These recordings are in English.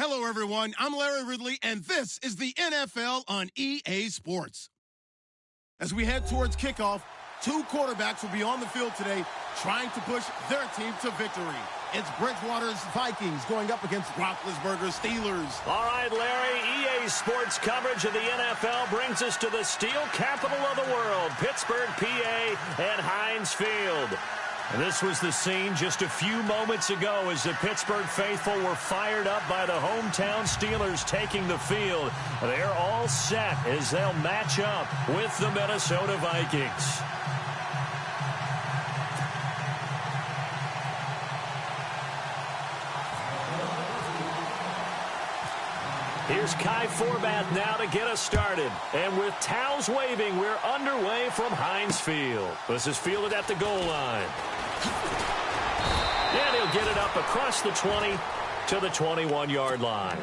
Hello, everyone. I'm Larry Ridley, and this is the NFL on EA Sports. As we head towards kickoff, two quarterbacks will be on the field today trying to push their team to victory. It's Bridgewater's Vikings going up against Roethlisberger's Steelers. All right, Larry, EA Sports coverage of the NFL brings us to the steel capital of the world, Pittsburgh, PA, and Heinz Field. This was the scene just a few moments ago as the Pittsburgh faithful were fired up by the hometown Steelers taking the field. They're all set as they'll match up with the Minnesota Vikings. Here's Kai Forbath now to get us started. And with towels waving, we're underway from Heinz Field. This is fielded at the goal line. And he'll get it up across the 20 to the 21-yard line.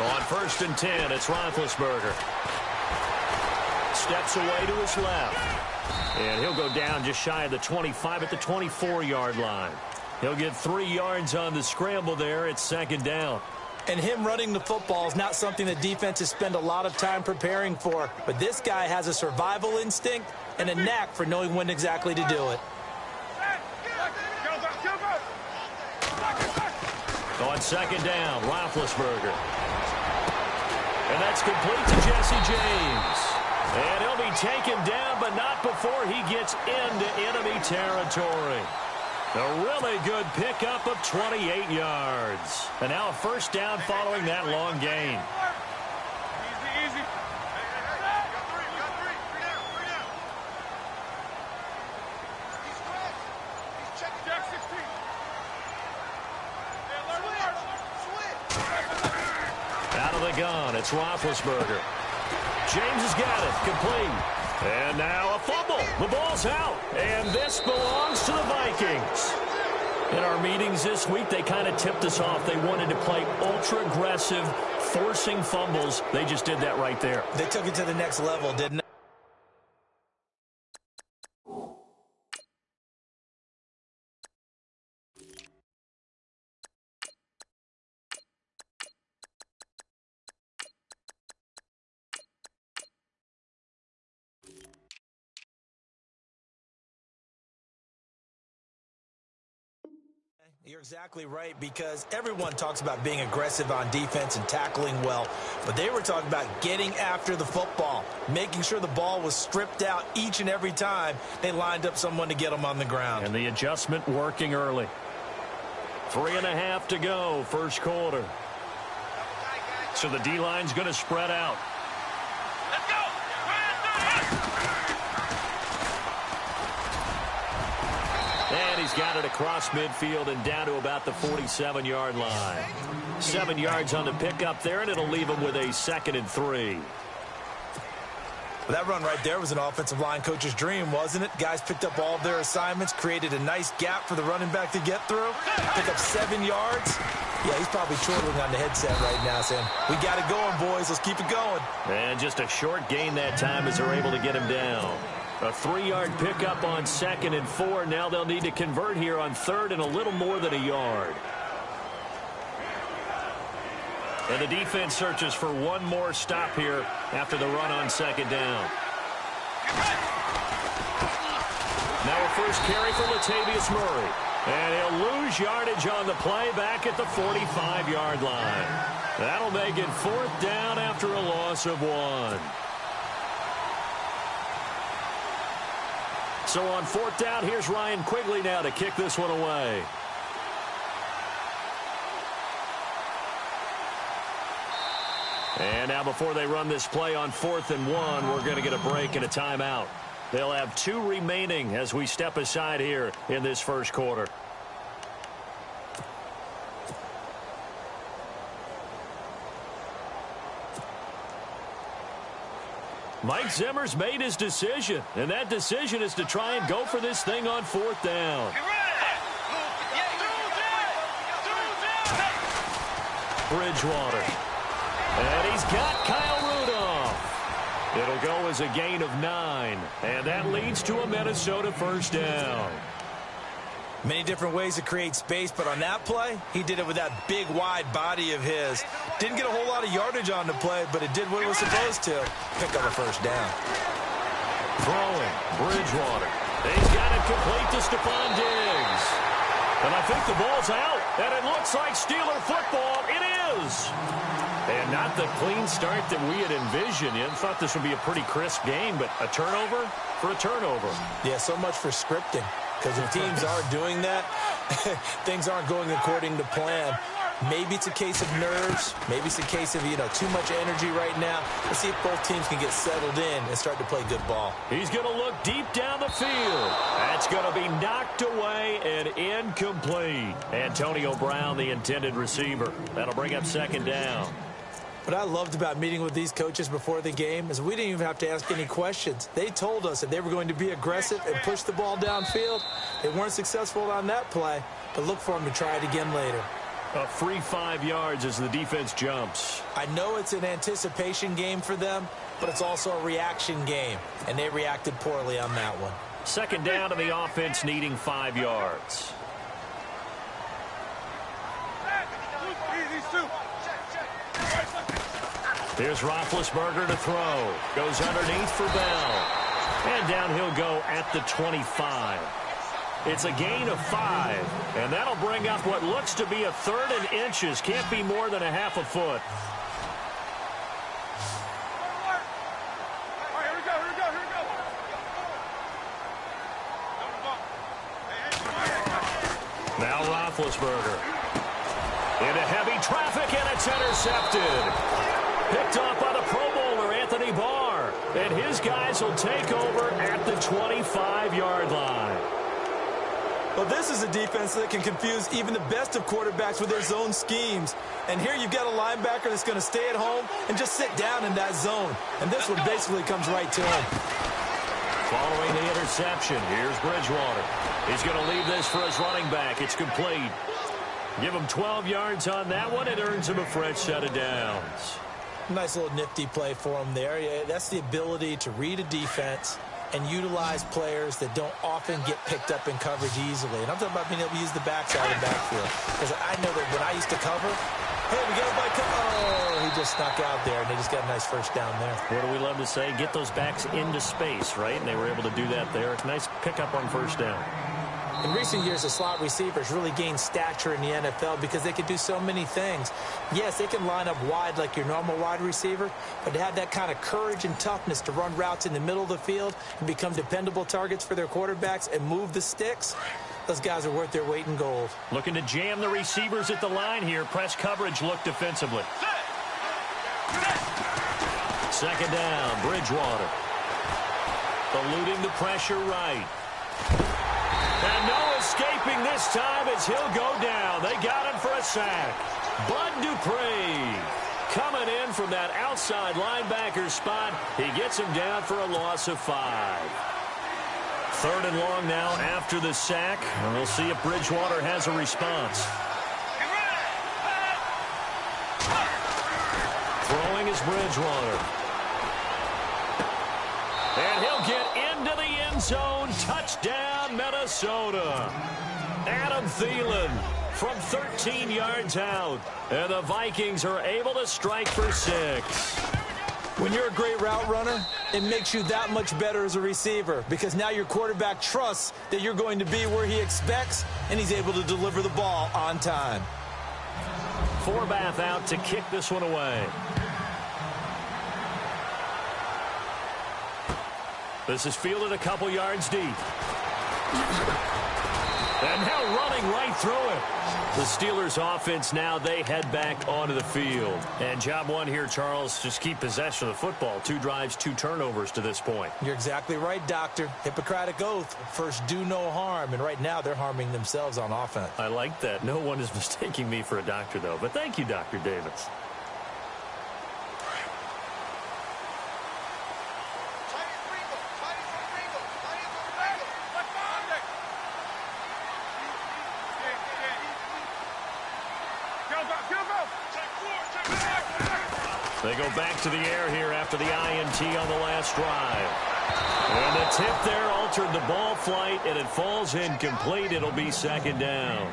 On 1st and 10, it's Roethlisberger. Steps away to his left. And he'll go down just shy of the 25 at the 24-yard line. He'll get 3 yards on the scramble there. It's 2nd down. And him running the football is not something that defenses spend a lot of time preparing for. But this guy has a survival instinct and a knack for knowing when exactly to do it. On 2nd down, Roethlisberger. And that's complete to Jesse James. And he'll be taken down, but not before he gets into enemy territory. A really good pickup of 28 yards. And now a 1st down following that long gain. Gun. It's Roethlisberger. James has got it. Complete. And now a fumble. The ball's out. And this belongs to the Vikings. In our meetings this week, they kind of tipped us off. They wanted to play ultra-aggressive, forcing fumbles. They just did that right there. They took it to the next level, didn't they? You're exactly right, because everyone talks about being aggressive on defense and tackling well, but they were talking about getting after the football, making sure the ball was stripped out each and every time they lined up someone to get them on the ground. And the adjustment working early. 3.5 to go, 1st quarter. So the D-line's going to spread out. Let's go! And he's got it across midfield and down to about the 47-yard line. 7 yards on the pickup there, and it'll leave him with a 2nd and 3. Well, that run right there was an offensive line coach's dream, wasn't it? Guys picked up all of their assignments, created a nice gap for the running back to get through, pick up 7 yards. Yeah, he's probably chortling on the headset right now saying, we got it going, boys. Let's keep it going. And just a short gain that time as they're able to get him down. A 3-yard pickup on 2nd and 4. Now they'll need to convert here on 3rd and a little more than a yard. And the defense searches for one more stop here after the run on 2nd down. Now a first carry for Latavius Murray. And he'll lose yardage on the play back at the 45-yard line. That'll make it 4th down after a loss of 1. So on 4th down, here's Ryan Quigley now to kick this one away. And now before they run this play on 4th and 1, we're going to get a break and a timeout. They'll have 2 remaining as we step aside here in this 1st quarter. Mike Zimmer's made his decision, and that decision is to try and go for this thing on 4th down. Bridgewater. And he's got Kyle Rudolph. It'll go as a gain of 9, and that leads to a Minnesota first down. Many different ways to create space, but on that play, he did it with that big, wide body of his. Didn't get a whole lot of yardage on the play, but it did what it was supposed to. Pick up a first down. Throwing, Bridgewater. He's got it complete to Stephon Diggs. And I think the ball's out, and it looks like Steeler football. It is. And not the clean start that we had envisioned. You thought this would be a pretty crisp game, but a turnover for a turnover. Yeah, so much for scripting. Because if teams are doing that, things aren't going according to plan. Maybe it's a case of nerves. Maybe it's a case of, too much energy right now. Let's see if both teams can get settled in and start to play good ball. He's going to look deep down the field. That's going to be knocked away and incomplete. Antonio Brown, the intended receiver. That'll bring up 2nd down. What I loved about meeting with these coaches before the game is we didn't even have to ask any questions. They told us that they were going to be aggressive and push the ball downfield. They weren't successful on that play, but look for them to try it again later. A free 5 yards as the defense jumps. I know it's an anticipation game for them, but it's also a reaction game, and they reacted poorly on that one. 2nd down to the offense needing 5 yards. Here's Roethlisberger to throw. Goes underneath for Bell. And down he'll go at the 25. It's a gain of 5. And that'll bring up what looks to be a 3rd and inches. Can't be more than a half a foot. Now Roethlisberger. Into heavy traffic, and it's intercepted. Picked off by the Pro Bowler, Anthony Barr. And his guys will take over at the 25-yard line. Well, this is a defense that can confuse even the best of quarterbacks with their zone schemes. And here you've got a linebacker that's going to stay at home and just sit down in that zone. And this one basically comes right to him. Following the interception, here's Bridgewater. He's going to leave this for his running back. It's complete. Give him 12 yards on that one. It earns him a fresh set of downs. Nice little nifty play for him there. Yeah, that's the ability to read a defense and utilize players that don't often get picked up in coverage easily. And I'm talking about being able to use the backside of the backfield. Because I know that when I used to cover, hey, we got a bike. Oh, he just snuck out there, and they just got a nice first down there. What do we love to say? Get those backs into space, right? And they were able to do that there. Nice pickup on first down. In recent years, the slot receivers really gained stature in the NFL because they can do so many things. Yes, they can line up wide like your normal wide receiver, but to have that kind of courage and toughness to run routes in the middle of the field and become dependable targets for their quarterbacks and move the sticks, those guys are worth their weight in gold. Looking to jam the receivers at the line here. Press coverage look defensively. 2nd down, Bridgewater. Eluding the pressure right. And no escaping this time as he'll go down. They got him for a sack. Bud Dupree coming in from that outside linebacker spot. He gets him down for a loss of 5. 3rd and long now after the sack. And we'll see if Bridgewater has a response. Throwing is Bridgewater. And he'll get into the end zone. Touchdown, Minnesota. Adam Thielen from 13 yards out. And the Vikings are able to strike for 6. When you're a great route runner, it makes you that much better as a receiver because now your quarterback trusts that you're going to be where he expects, and he's able to deliver the ball on time. Forbath out to kick this one away. This is fielded a couple yards deep. And now running right through it. The Steelers offense now, they head back onto the field. And job one here, Charles, just keep possession of the football. 2 drives, 2 turnovers to this point. You're exactly right, Doctor. Hippocratic oath. First, do no harm. And right now, they're harming themselves on offense. I like that. No one is mistaking me for a doctor, though. But thank you, Dr. Davis. They go back to the air here after the INT on the last drive. And the tip there altered the ball flight, and it falls incomplete. It'll be second down.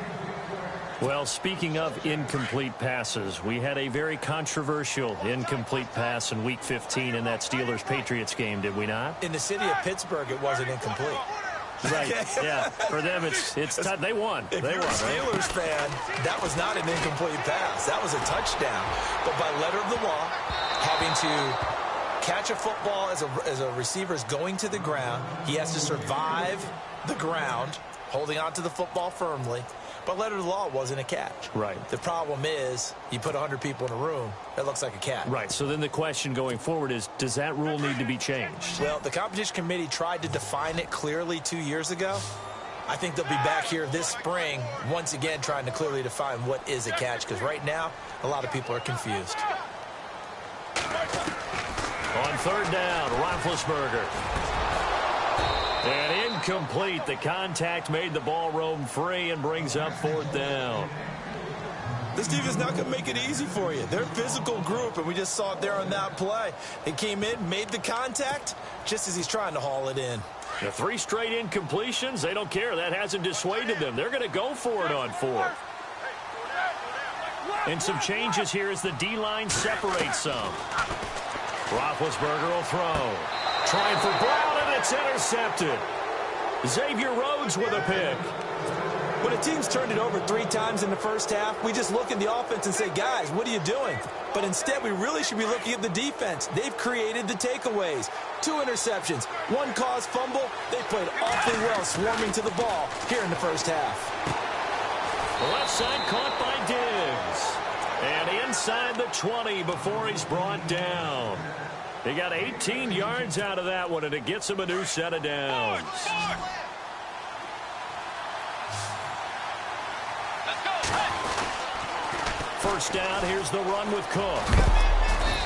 Well, speaking of incomplete passes, we had a very controversial incomplete pass in Week 15 in that Steelers-Patriots game, did we not? In the city of Pittsburgh, it wasn't incomplete. Right, yeah. For them, they won. If you're a Steelers fan, that was not an incomplete pass. That was a touchdown. But by letter of the law, having to catch a football as a receiver is going to the ground, he has to survive the ground, holding onto the football firmly. But letter of the law wasn't a catch. Right. The problem is you put 100 people in a room, that looks like a catch. Right. So then the question going forward is, does that rule need to be changed? Well, the competition committee tried to define it clearly 2 years ago. I think they'll be back here this spring once again trying to clearly define what is a catch, because right now a lot of people are confused. On third down, Roethlisberger. And incomplete. The contact made the ball roam free and brings up fourth down. This defense is not going to make it easy for you. They're a physical group, and we just saw it there on that play. They came in, made the contact, just as he's trying to haul it in. The 3 straight incompletions, they don't care. That hasn't dissuaded them. They're going to go for it on fourth. And some changes here as the D-line separates some. Roethlisberger will throw. Trying for Brown, and it's intercepted. Xavier Rhodes with a pick. When a team's turned it over 3 times in the first half, we just look at the offense and say, guys, what are you doing? But instead, we really should be looking at the defense. They've created the takeaways. 2 interceptions, 1 caused fumble. They played awfully well swarming to the ball here in the first half. The left side caught by Diggs. And inside the 20 before he's brought down. He got 18 yards out of that one, and it gets him a new set of downs. First down, here's the run with Cook.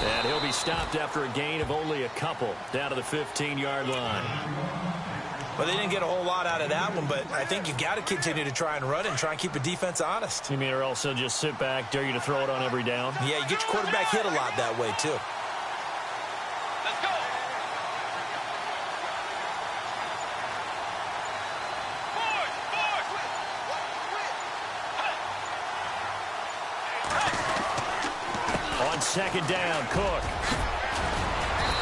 And he'll be stopped after a gain of only a couple down to the 15-yard line. Well, they didn't get a whole lot out of that one, but I think you got to continue to try and run and try and keep the defense honest. You mean, or else they'll just sit back, dare you to throw it on every down? Yeah, you get your quarterback hit a lot that way, too. Let's go. On second down, Cook.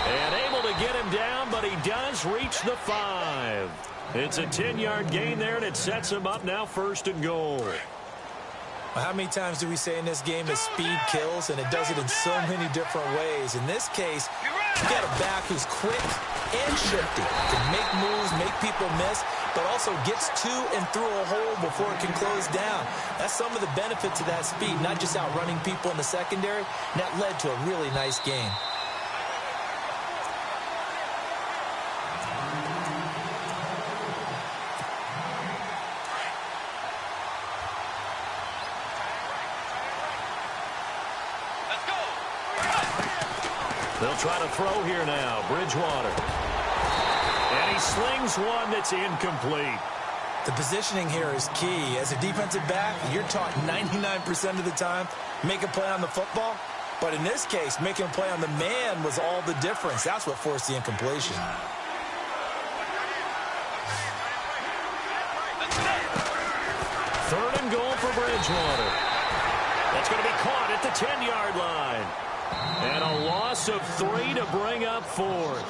And able to get him down, but he does reach the 5. It's a 10-yard gain there, and it sets him up now first and goal. Well, how many times do we say in this game that speed kills, and it does it in so many different ways? In this case, you got a back who's quick and shifty, can make moves, make people miss, but also gets to and through a hole before it can close down. That's some of the benefits of that speed, not just outrunning people in the secondary, and that led to a really nice game. They'll try to throw here now. Bridgewater. And he slings one that's incomplete. The positioning here is key. As a defensive back, you're taught 99% of the time, make a play on the football. But in this case, making a play on the man was all the difference. That's what forced the incompletion. Third and goal for Bridgewater. That's going to be caught at the 10-yard line. And a loss of 3 to bring up fourth.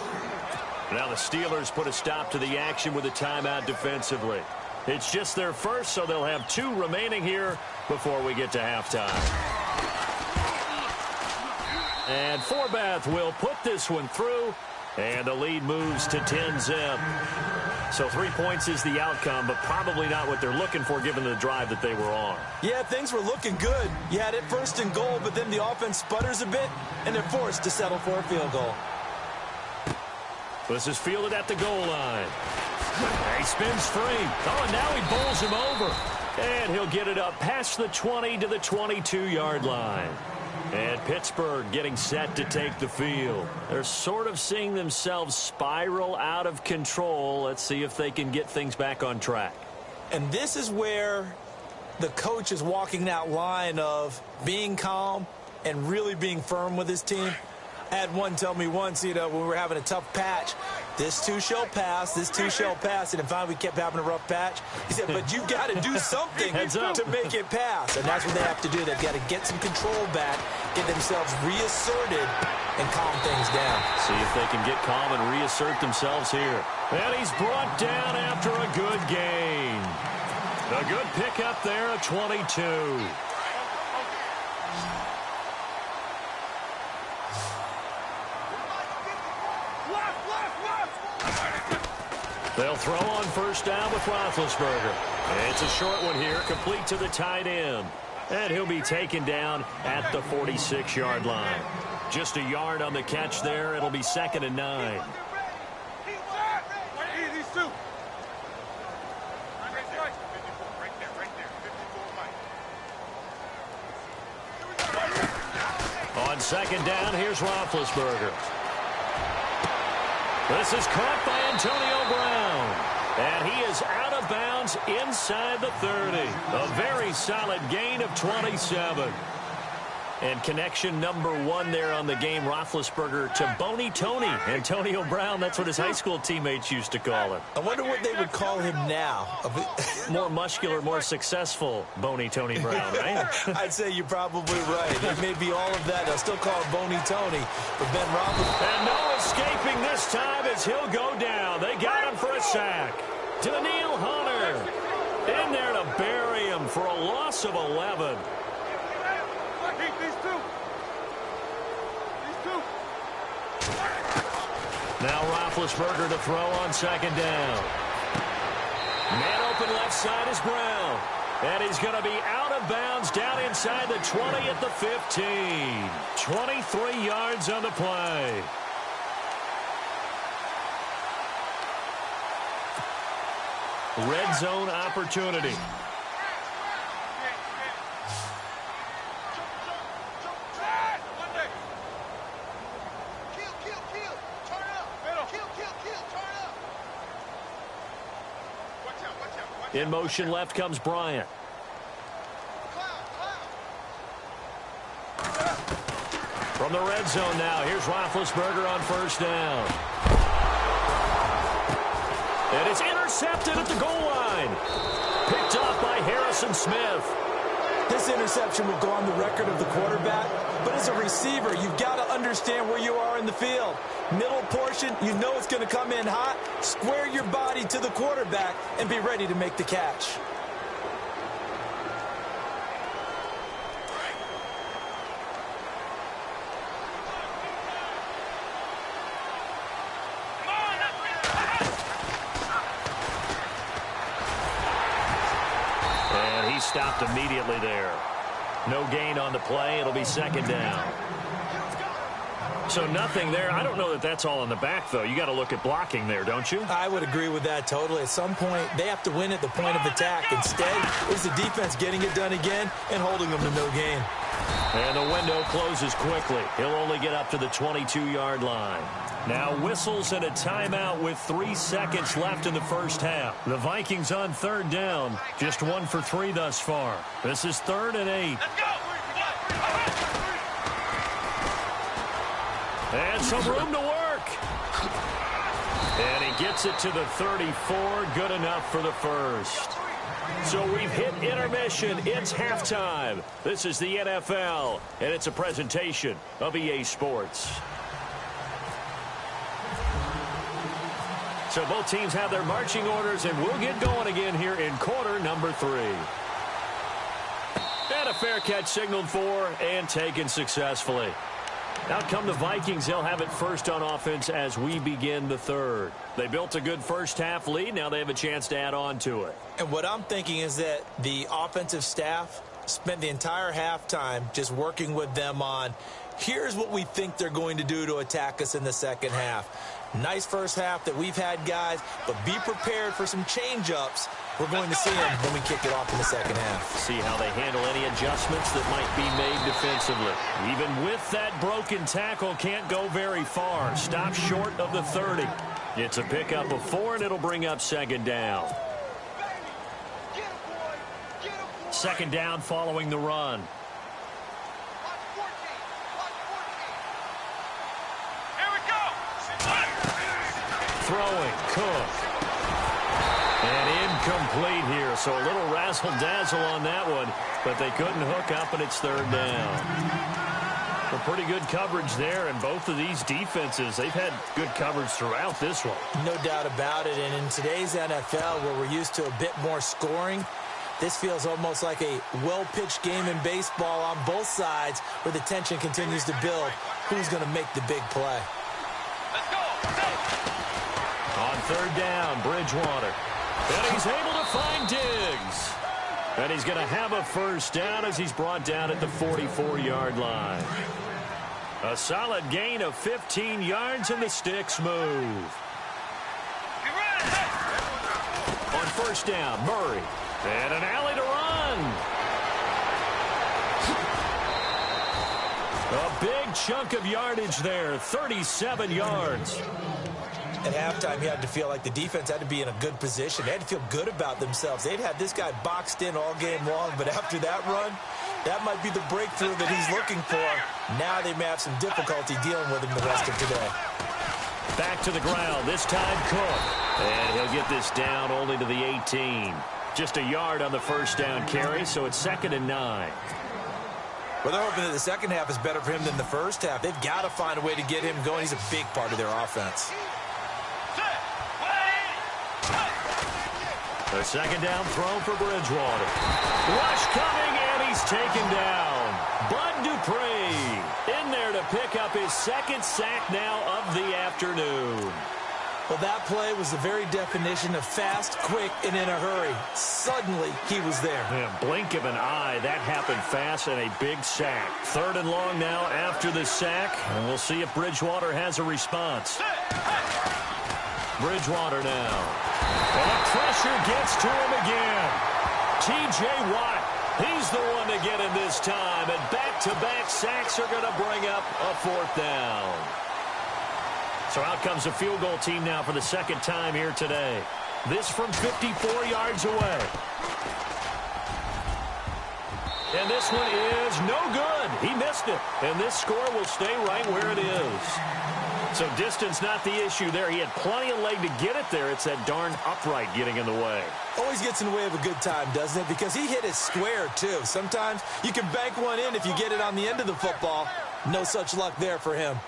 Now the Steelers put a stop to the action with a timeout defensively. It's just their first, so they'll have 2 remaining here before we get to halftime. And Forbath will put this one through, and the lead moves to 10-zip. So 3 points is the outcome, but probably not what they're looking for given the drive that they were on. Yeah, things were looking good. You had it first and goal, but then the offense sputters a bit, and they're forced to settle for a field goal. This is fielded at the goal line. He spins free. Oh, and now he bowls him over. And he'll get it up past the 20 to the 22-yard line. And Pittsburgh getting set to take the field. They're sort of seeing themselves spiral out of control. Let's see if they can get things back on track. And this is where the coach is walking that line of being calm and really being firm with his team. I had one tell me once, when we were having a tough patch, this too shall pass, this too shall pass. And finally we kept having a rough patch. He said, but you've got to do something to make it pass. And that's what they have to do. They've got to get some control back, get themselves reasserted, and calm things down. See if they can get calm and reassert themselves here. And he's brought down after a good gain. A good pickup there at 22. They'll throw on first down with Roethlisberger. It's a short one here, complete to the tight end. And he'll be taken down at the 46-yard line. Just a yard on the catch there. It'll be 2nd and 9. On 2nd down, here's Roethlisberger. This is caught by Antonio Brown. And he is out of bounds inside the 30. A very solid gain of 27. And connection number 1 there on the game, Roethlisberger to Boney Tony. Antonio Brown, that's what his high school teammates used to call him. I wonder what they would call him now. More muscular, more successful Boney Tony Brown, right? I'd say you're probably right. It may be all of that. They'll still call him Boney Tony. But Ben Roethlisberger. And no escaping this time as he'll go down. They got him for a sack. Daniil Hunter in there to bury him for a loss of 11. Now Roethlisberger to throw on 2nd down. Man open left side is Brown. And he's going to be out of bounds down inside the 20 at the 15. 23 yards on the play. Red zone opportunity. In motion left comes Bryant. From the red zone now, here's Roethlisberger on first down. And it's intercepted at the goal line. Picked off by Harrison Smith. This interception will go on the record of the quarterback, but as a receiver, you've got to understand where you are in the field. Middle portion, you know it's going to come in hot. Square your body to the quarterback and be ready to make the catch. And he stopped immediately there. No gain on the play. It'll be 2nd down. So nothing there. I don't know that that's all in the back, though. You got to look at blocking there, don't you? I would agree with that totally. At some point, they have to win at the point of attack. Instead, it was the defense getting it done again and holding them to no gain. And the window closes quickly. He'll only get up to the 22-yard line. Now whistles and a timeout with 3 seconds left in the first half. The Vikings on 3rd down. Just 1 for 3 thus far. This is 3rd and 8. Let's go! And some room to work. And he gets it to the 34. Good enough for the first. So we've hit intermission. It's halftime. This is the NFL, and it's a presentation of EA Sports. So both teams have their marching orders, and we'll get going again here in quarter number 3. And a fair catch signaled for and taken successfully. Out come the Vikings. They'll have it first on offense as we begin the 3rd. They built a good first half lead. Now they have a chance to add on to it. And what I'm thinking is that the offensive staff spent the entire halftime just working with them on, here's what we think they're going to do to attack us in the second half. Nice first half that we've had, guys, but be prepared for some change-ups. We're going to see them when we kick it off in the second half. See how they handle any adjustments that might be made defensively. Even with that broken tackle, can't go very far. Stop short of the 30. It's a pickup of 4, and it'll bring up 2nd down. 2nd down following the run. throwing. Cook. And incomplete here, so a little razzle-dazzle on that one, but they couldn't hook up, and it's third down. Well, pretty good coverage there, and both of these defenses, they've had good coverage throughout this one. No doubt about it, and in today's NFL, where we're used to a bit more scoring, this feels almost like a well-pitched game in baseball on both sides where the tension continues to build. Who's going to make the big play? Let's go. On third down, Bridgewater. And he's able to find Diggs. And he's going to have a first down as he's brought down at the 44-yard line. A solid gain of 15 yards, and the sticks move. On first down, Murray. And an alley to run. A big chunk of yardage there, 37 yards. At halftime, you had to feel like the defense had to be in a good position. They had to feel good about themselves. They'd had this guy boxed in all game long, but after that run, that might be the breakthrough that he's looking for. Now they may have some difficulty dealing with him the rest of today. Back to the ground, this time Cook. And he'll get this down only to the 18. Just a yard on the first down carry, so it's 2nd and 9. Well, they're hoping that the second half is better for him than the first half. They've got to find a way to get him going. He's a big part of their offense. The second down throw for Bridgewater. Rush coming, and he's taken down. Bud Dupree in there to pick up his second sack now of the afternoon. Well, that play was the very definition of fast, quick, and in a hurry. Suddenly, he was there. Yeah, blink of an eye, that happened fast, and a big sack. 3rd and long now after the sack, and we'll see if Bridgewater has a response. Bridgewater now. And the pressure gets to him again. T.J. Watt, he's the one to get him this time, and back-to-back sacks are going to bring up a 4th down. So out comes a field goal team now for the second time here today. This from 54 yards away. And this one is no good. He missed it. And this score will stay right where it is. So distance not the issue there. He had plenty of leg to get it there. It's that darn upright getting in the way. Always gets in the way of a good time, doesn't it? Because he hit it square, too. Sometimes you can bank one in if you get it on the end of the football. No such luck there for him.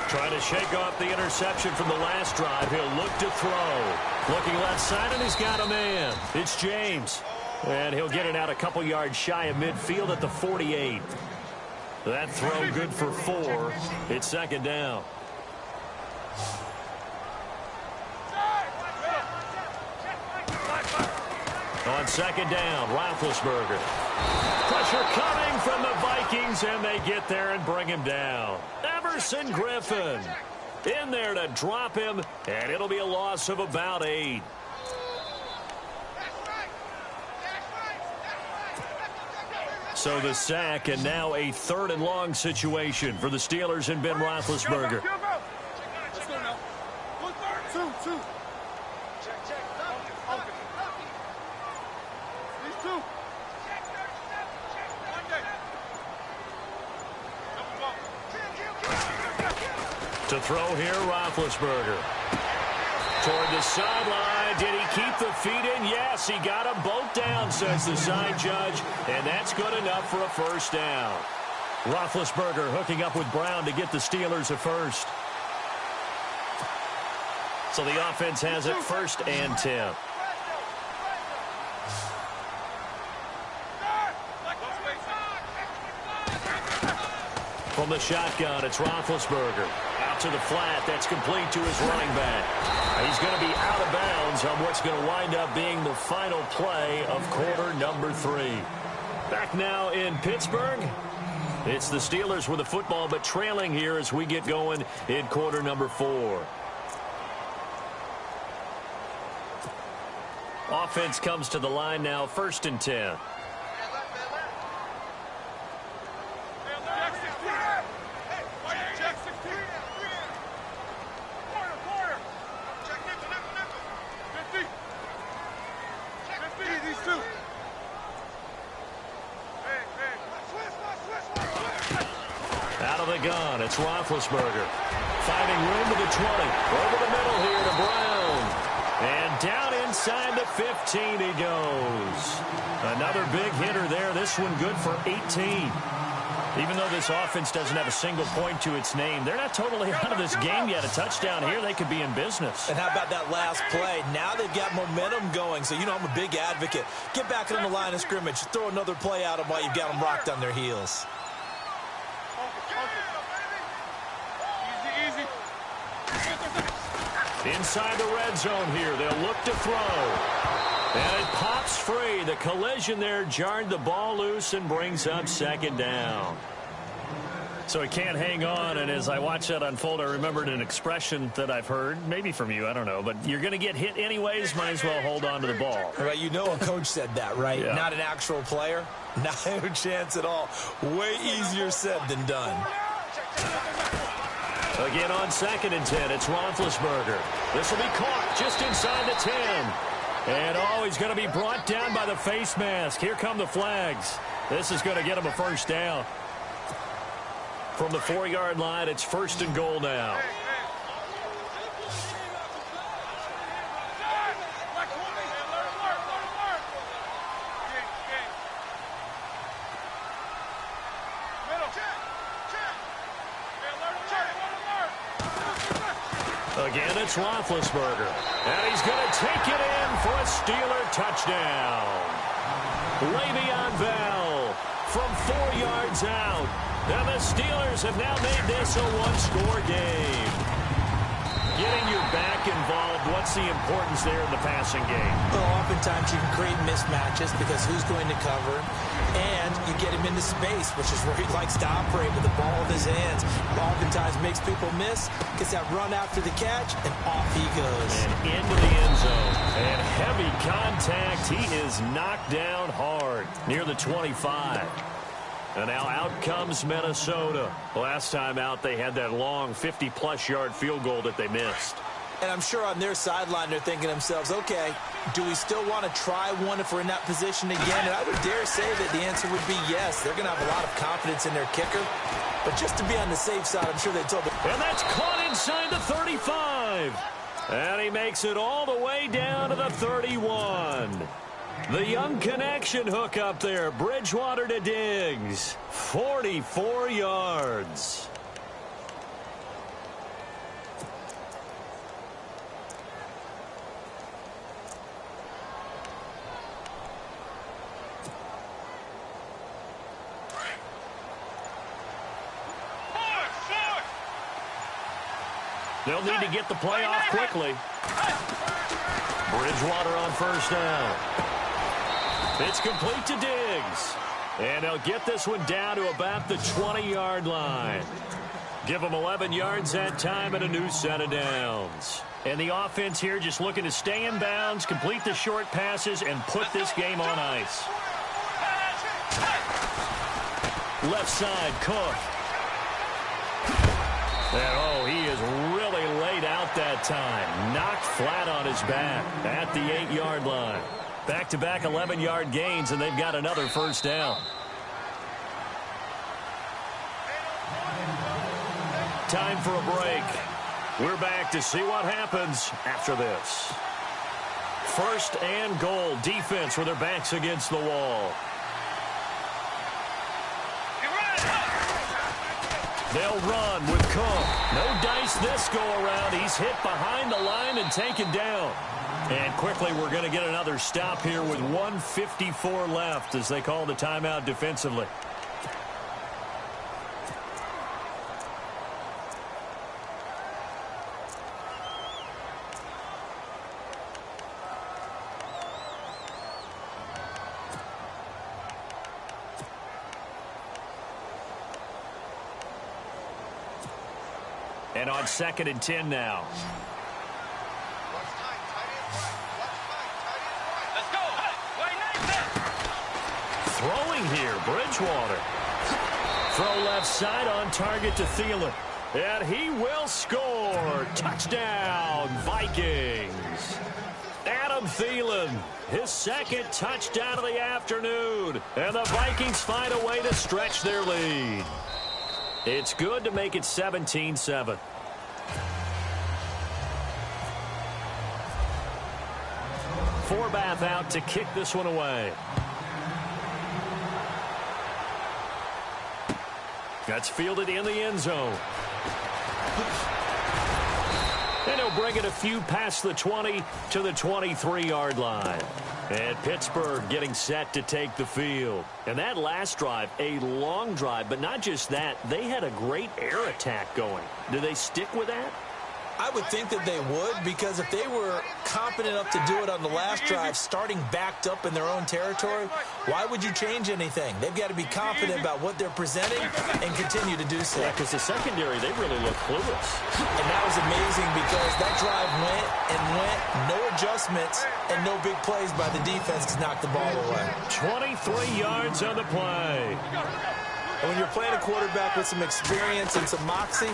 Trying to shake off the interception from the last drive. He'll look to throw. Looking left side, and he's got a man. It's James. And he'll get it out a couple yards shy of midfield at the 48. That throw good for 4. It's 2nd down. On 2nd down, Roethlisberger. Pressure coming from the Vikings, and they get there and bring him down. Everson Griffin in there to drop him, and it'll be a loss of about 8. So the sack, and now a 3rd and long situation for the Steelers and Ben Roethlisberger. Let's go now. 2. These 2. To throw here, Roethlisberger. Toward the sideline. Did he keep the feet in? Yes, he got them both down, says the side judge. And that's good enough for a first down. Roethlisberger hooking up with Brown to get the Steelers a first. So the offense has it 1st and 10. From the shotgun, it's Roethlisberger. Out to the flat. That's complete to his running back. He's going to be out of bounds on what's going to wind up being the final play of quarter number 3. Back now in Pittsburgh. It's the Steelers with the football, but trailing here as we get going in quarter number 4. Offense comes to the line now, 1st and 10. the gun. It's Roethlisberger. Finding room to the 20. Over the middle here to Brown. And down inside the 15 he goes. Another big hitter there. This one good for 18. Even though this offense doesn't have a single point to its name, they're not totally out of this game yet. A touchdown here, they could be in business. And how about that last play? Now they've got momentum going. So, you know, I'm a big advocate. Get back on the line of scrimmage. Throw another play at them while you've got them rocked on their heels. Inside the red zone here, they'll look to throw. And it pops free. The collision there jarred the ball loose and brings up second down. So he can't hang on, and as I watch that unfold, I remembered an expression that I've heard, maybe from you, I don't know, but you're going to get hit anyways, might as well hold on to the ball. Right, you know a coach said that, right? Yeah. Not an actual player. No chance at all. Way easier said than done. Again on 2nd and 10, it's Roethlisberger. This will be caught just inside the 10. And, oh, he's going to be brought down by the face mask. Here come the flags. This is going to get him a first down. From the 4-yard line, it's 1st and goal now. Again, it's Roethlisberger. And he's going to take it in for a Steeler touchdown. Le'Veon Bell from 4 yards out. And the Steelers have now made this a one-score game. Getting you back involved, what's the importance there in the passing game? Well, oftentimes you can create mismatches because who's going to cover, and you get him into space, which is where he likes to operate with the ball in his hands. Oftentimes makes people miss, gets that run after the catch, and off he goes. And into the end zone. And heavy contact. He is knocked down hard near the 25. And now out comes Minnesota. Last time out, they had that long 50-plus yard field goal that they missed. And I'm sure on their sideline, they're thinking to themselves, okay, do we still want to try one if we're in that position again? And I would dare say that the answer would be yes. They're going to have a lot of confidence in their kicker. But just to be on the safe side, I'm sure they told them. And that's caught inside the 35. And he makes it all the way down to the 31. The Young connection hook up there. Bridgewater to Diggs. 44 yards. They'll need to get the play off quickly. Bridgewater on 1st down. It's complete to Diggs. And they'll get this one down to about the 20-yard line. Give them 11 yards that time and a new set of downs. And the offense here just looking to stay in bounds, complete the short passes, and put this game on ice. Left side, Cook. And, oh, he is really laid out that time. Knocked flat on his back at the 8-yard line. Back-to-back 11-yard gains, and they've got another first down. Time for a break. We're back to see what happens after this. 1st and goal. Defense with their backs against the wall. They'll run with Cook. No dice this go-around. He's hit behind the line and taken down. And quickly, we're going to get another stop here with 1:54 left as they call the timeout defensively. And on 2nd and 10 now. Throwing here, Bridgewater. Throw left side on target to Thielen. And he will score. Touchdown, Vikings. Adam Thielen, his 2nd touchdown of the afternoon. And the Vikings find a way to stretch their lead. It's good to make it 17-7. Forbath out to kick this one away. That's fielded in the end zone. And he'll bring it a few past the 20 to the 23-yard line. And Pittsburgh getting set to take the field. And that last drive, a long drive, but not just that, they had a great air attack going. Do they stick with that? I would think that they would, because if they were competent enough to do it on the last drive, starting backed up in their own territory, why would you change anything? They've got to be confident about what they're presenting and continue to do so. Yeah, because the secondary, they really look clueless. And that was amazing because that drive went and went, no adjustments, and no big plays by the defense to knock the ball away. 23 yards on the play. And when you're playing a quarterback with some experience and some moxie,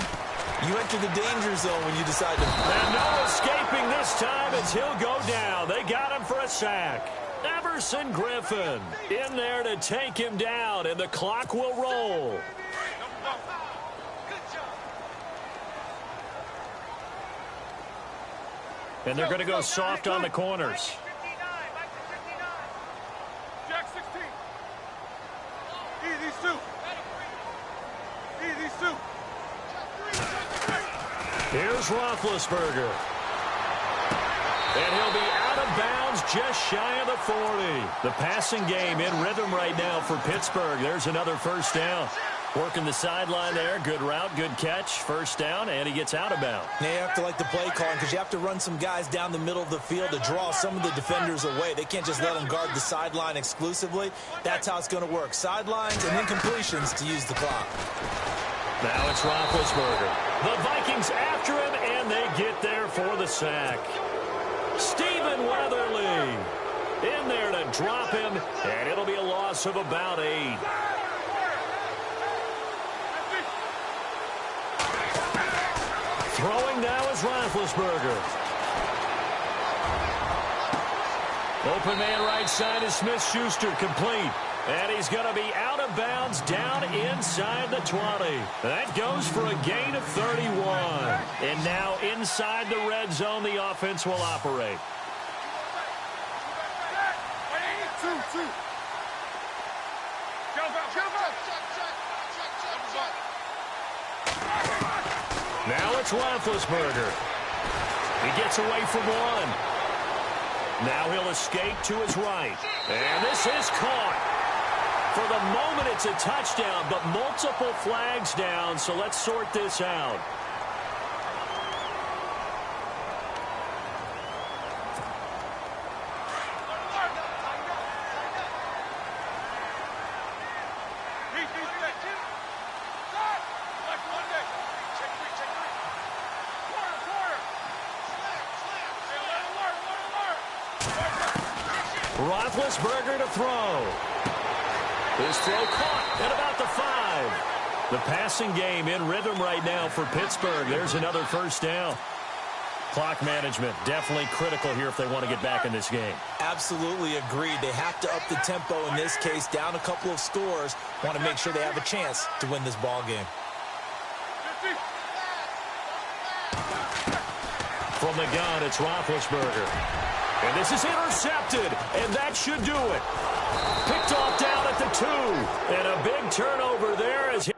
you enter the danger zone when you decide to... And no escaping this time as he'll go down. They got him for a sack. Everson Griffin in there to take him down, and the clock will roll. And they're going to go soft on the corners. Jack 16. These two. These two. Here's Roethlisberger. And he'll be out of bounds just shy of the 40. The passing game in rhythm right now for Pittsburgh. There's another first down. Working the sideline there. Good route, good catch. First down, and he gets out of bounds. Now you have to like the play calling because you have to run some guys down the middle of the field to draw some of the defenders away. They can't just let them guard the sideline exclusively. That's how it's going to work. Sidelines and incompletions to use the clock. Now it's Roethlisberger. The Vikings after him, and they get there for the sack. Stephen Weatherly in there to drop him, and it'll be a loss of about 8. Throwing now is Roethlisberger. Open man right side is Smith-Schuster, complete. And he's going to be out of bounds down inside the 20. That goes for a gain of 31. And now inside the red zone, the offense will operate. Now it's Roethlisberger. He gets away from one. Now he'll escape to his right. And this is caught. For the moment, it's a touchdown, but multiple flags down, so let's sort this out. Roethlisberger to throw. His throw caught at about the 5. The passing game in rhythm right now for Pittsburgh. There's another first down. Clock management definitely critical here if they want to get back in this game. Absolutely agreed. They have to up the tempo in this case, down a couple of scores. Want to make sure they have a chance to win this ball game. From the gun, it's Roethlisberger. And this is intercepted, and that should do it. Picked off down at the 2, and a big turnover there as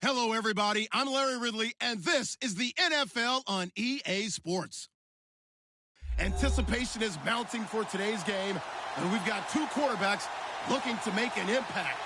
Hello, everybody. I'm Larry Ridley, and this is the NFL on EA Sports. Anticipation is mounting for today's game, and we've got two quarterbacks looking to make an impact.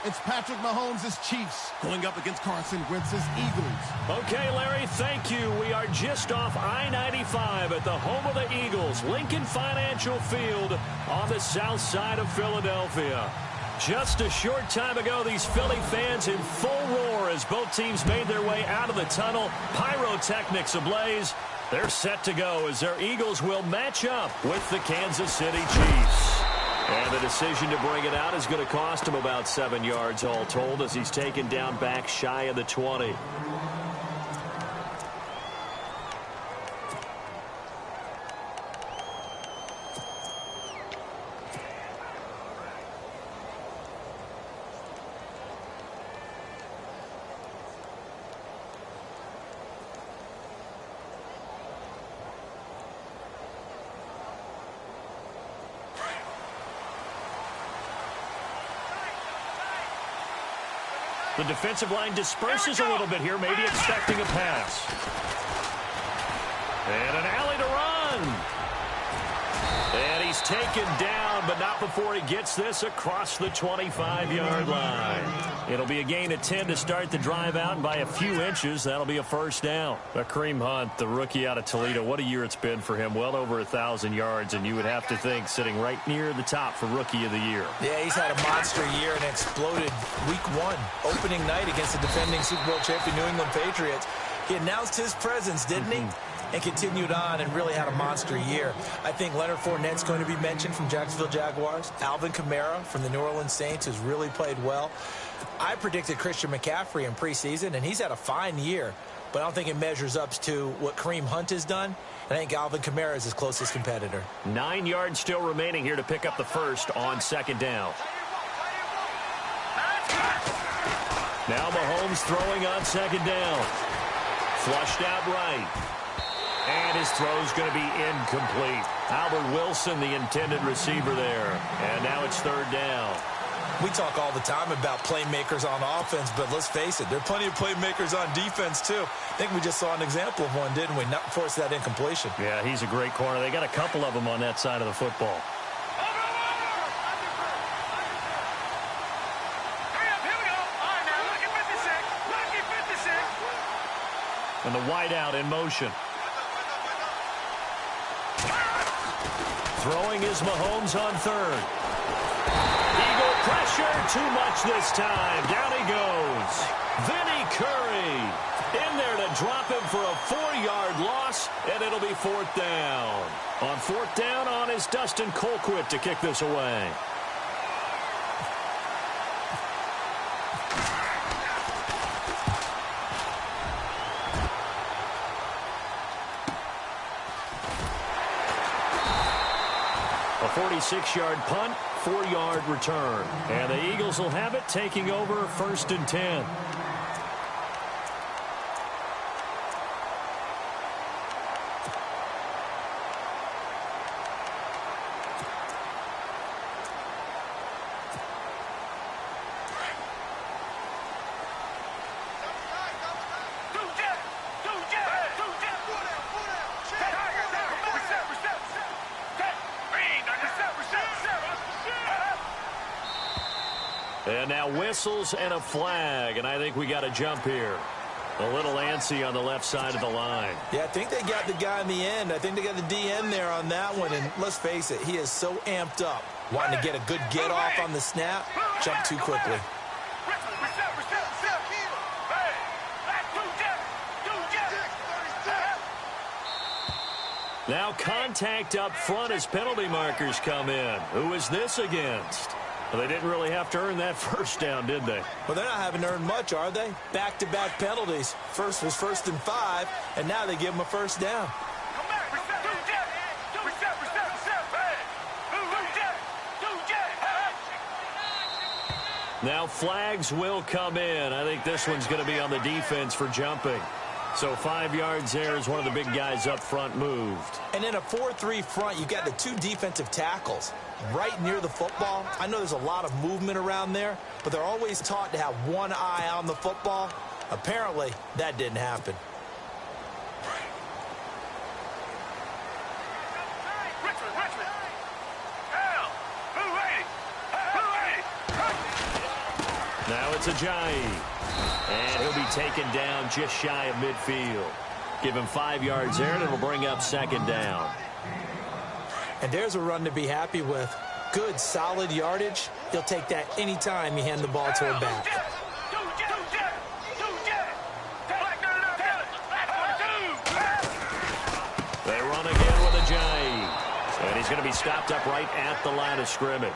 It's Patrick Mahomes' Chiefs going up against Carson Wentz's Eagles. Okay, Larry, thank you. We are just off I-95 at the home of the Eagles, Lincoln Financial Field on the south side of Philadelphia. Just a short time ago, these Philly fans in full roar as both teams made their way out of the tunnel. Pyrotechnics ablaze. They're set to go as their Eagles will match up with the Kansas City Chiefs. And the decision to bring it out is going to cost him about 7 yards all told as he's taken down back shy of the 20. The defensive line disperses a little bit here, maybe expecting a pass. And an alley to run. And he's taken down, but not before he gets this across the 25-yard line. It'll be a gain of 10 to start the drive out, and by a few inches, that'll be a first down. But Kareem Hunt, the rookie out of Toledo, what a year it's been for him. Well over 1,000 yards, and you would have to think sitting right near the top for Rookie of the Year. Yeah, he's had a monster year and exploded week one, opening night against the defending Super Bowl champion New England Patriots. He announced his presence, didn't he? And continued on and really had a monster year. I think Leonard Fournette's going to be mentioned from Jacksonville Jaguars. Alvin Kamara from the New Orleans Saints has really played well. I predicted Christian McCaffrey in preseason, and he's had a fine year. But I don't think it measures up to what Kareem Hunt has done. I think Alvin Kamara is his closest competitor. 9 yards still remaining here to pick up the first on second down. Now Mahomes throwing on second down. Flushed out right. And his throw's going to be incomplete. Albert Wilson, the intended receiver there. And now it's third down. We talk all the time about playmakers on offense, but let's face it, there are plenty of playmakers on defense, too. I think we just saw an example of one, didn't we? Not force that incompletion. Yeah, he's a great corner. They got a couple of them on that side of the football. And the wideout in motion. Throwing is Mahomes on third. Eagle pressure, too much this time. Down he goes. Vinny Curry in there to drop him for a 4-yard loss, and it'll be fourth down. On fourth down on is Dustin Colquitt to kick this away. A 46-yard punt, 4-yard return. And the Eagles will have it, taking over first and 10. And now whistles and a flag, and I think we got a jump here. A little antsy on the left side of the line. Yeah, I think they got the guy in the end. I think they got the DN there on that one, and let's face it, he is so amped up, wanting to get a good get-off on the snap, jump too quickly. Now contact up front as penalty markers come in. Who is this against? Well, they didn't really have to earn that first down, did they? Well, they're not having to earn much, are they? Back-to-back penalties. First was 1st and 5, and now they give them a first down. Now flags will come in. I think this one's going to be on the defense for jumping. So 5 yards there as one of the big guys up front moved. And in a 4-3 front, you got the two defensive tackles right near the football. I know there's a lot of movement around there, but they're always taught to have one eye on the football. Apparently, that didn't happen. Now it's Ajayi. And he'll be taken down just shy of midfield. Give him 5 yards there, and it'll bring up second down. And there's a run to be happy with. Good, solid yardage. He'll take that anytime you hand the ball to him back. They run again with Ajayi. And he's going to be stopped up right at the line of scrimmage.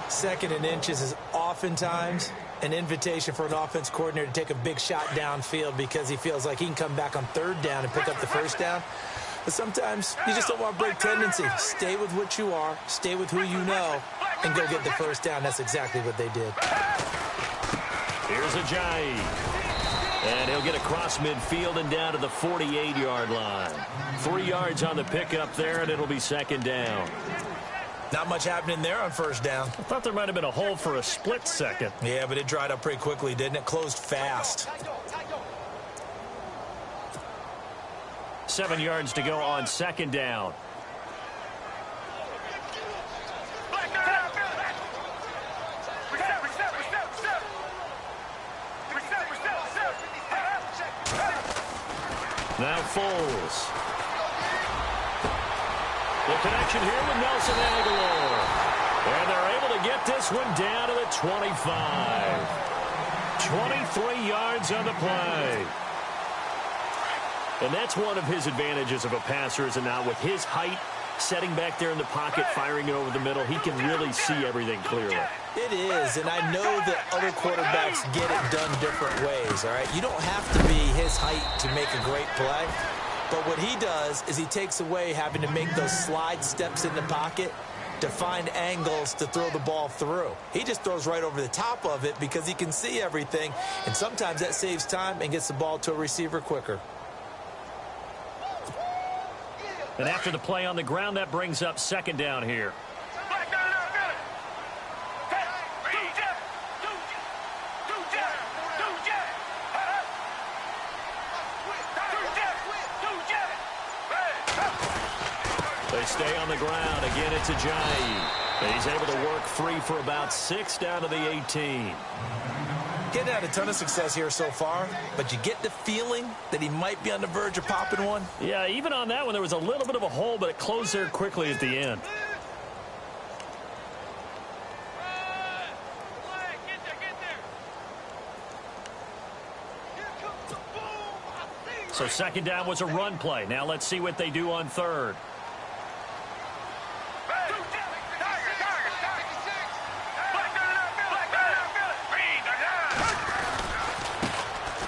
2nd and inches is oftentimes an invitation for an offense coordinator to take a big shot downfield because he feels like he can come back on 3rd down and pick up the 1st down. But sometimes you just don't want to break tendency. Stay with what you are, stay with who you know, and go get the 1st down. That's exactly what they did. Here's Ajayi. And he'll get across midfield and down to the 48-yard line. 3 yards on the pickup there, and it'll be second down. Not much happening there on 1st down. I thought there might have been a hole for a split second. Yeah, but it dried up pretty quickly, didn't it? Closed fast. 7 yards to go on 2nd down. Now Foles. The connection here with Nelson Aguilar. And they're able to get this one down to the 25. 23 yards on the play. And that's one of his advantages of a passer, is it not? With his height, setting back there in the pocket, firing it over the middle, he can really see everything clearly. It is, and I know that other quarterbacks get it done different ways, all right? You don't have to be his height to make a great play. But what he does is he takes away having to make those slide steps in the pocket to find angles to throw the ball through. He just throws right over the top of it because he can see everything, and sometimes that saves time and gets the ball to a receiver quicker. And after the play on the ground, that brings up second down here. They stay on the ground. Again, it's Ajayi. He's able to work free for about 6 down to the 18. Getting had a ton of success here so far, but you get the feeling that he might be on the verge of popping one. Yeah, even on that one, there was a little bit of a hole, but it closed there quickly at the end. So second down was a run play. Now let's see what they do on 3rd.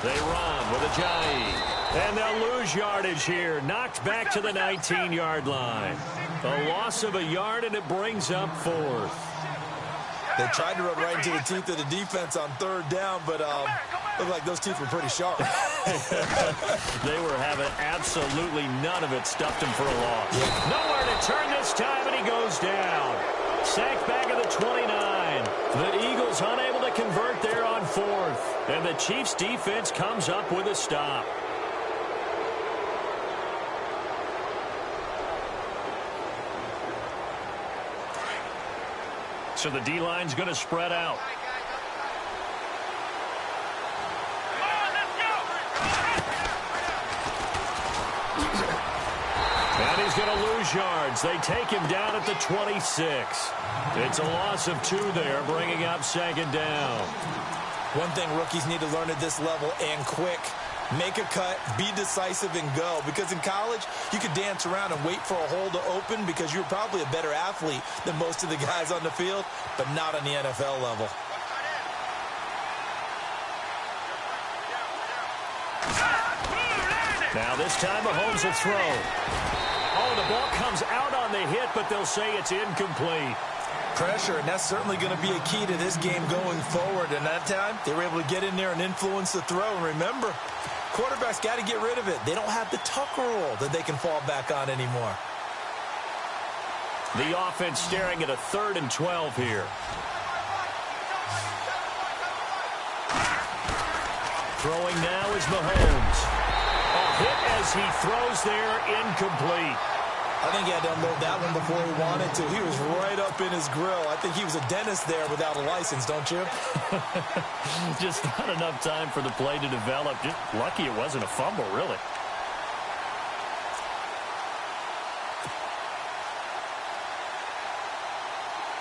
They run with Ajayi. And they'll lose yardage here. Knocked back to the 19-yard line. A loss of a yard, and it brings up 4th. They tried to run right into the teeth of the defense on 3rd down, but looked like those teeth were pretty sharp. They were having absolutely none of it. Stuffed him for a loss. Yeah. Nowhere to turn this time, and he goes down. Sacked back at the 29. The Eagles unable to convert there on 4th. And the Chiefs' defense comes up with a stop. So the D-line's going to spread out. And he's going to lose yards. They take him down at the 26. It's a loss of 2 there, bringing up second down. One thing rookies need to learn at this level, and quick, make a cut, be decisive, and go. Because in college, you could dance around and wait for a hole to open because you're probably a better athlete than most of the guys on the field, but not on the NFL level. Now this time Mahomes will throw. Oh, the ball comes out on the hit, but they'll say it's incomplete. Pressure, and that's certainly going to be a key to this game going forward. And that time, they were able to get in there and influence the throw. And remember, quarterbacks got to get rid of it. They don't have the Tucker rule that they can fall back on anymore. The offense staring at a 3rd and 12 here. Throwing now is Mahomes. A hit as he throws there, incomplete. I think he had to unload that one before he wanted to. He was right up in his grill. I think he was a dentist there without a license, don't you? Just not enough time for the play to develop. Just lucky it wasn't a fumble, really.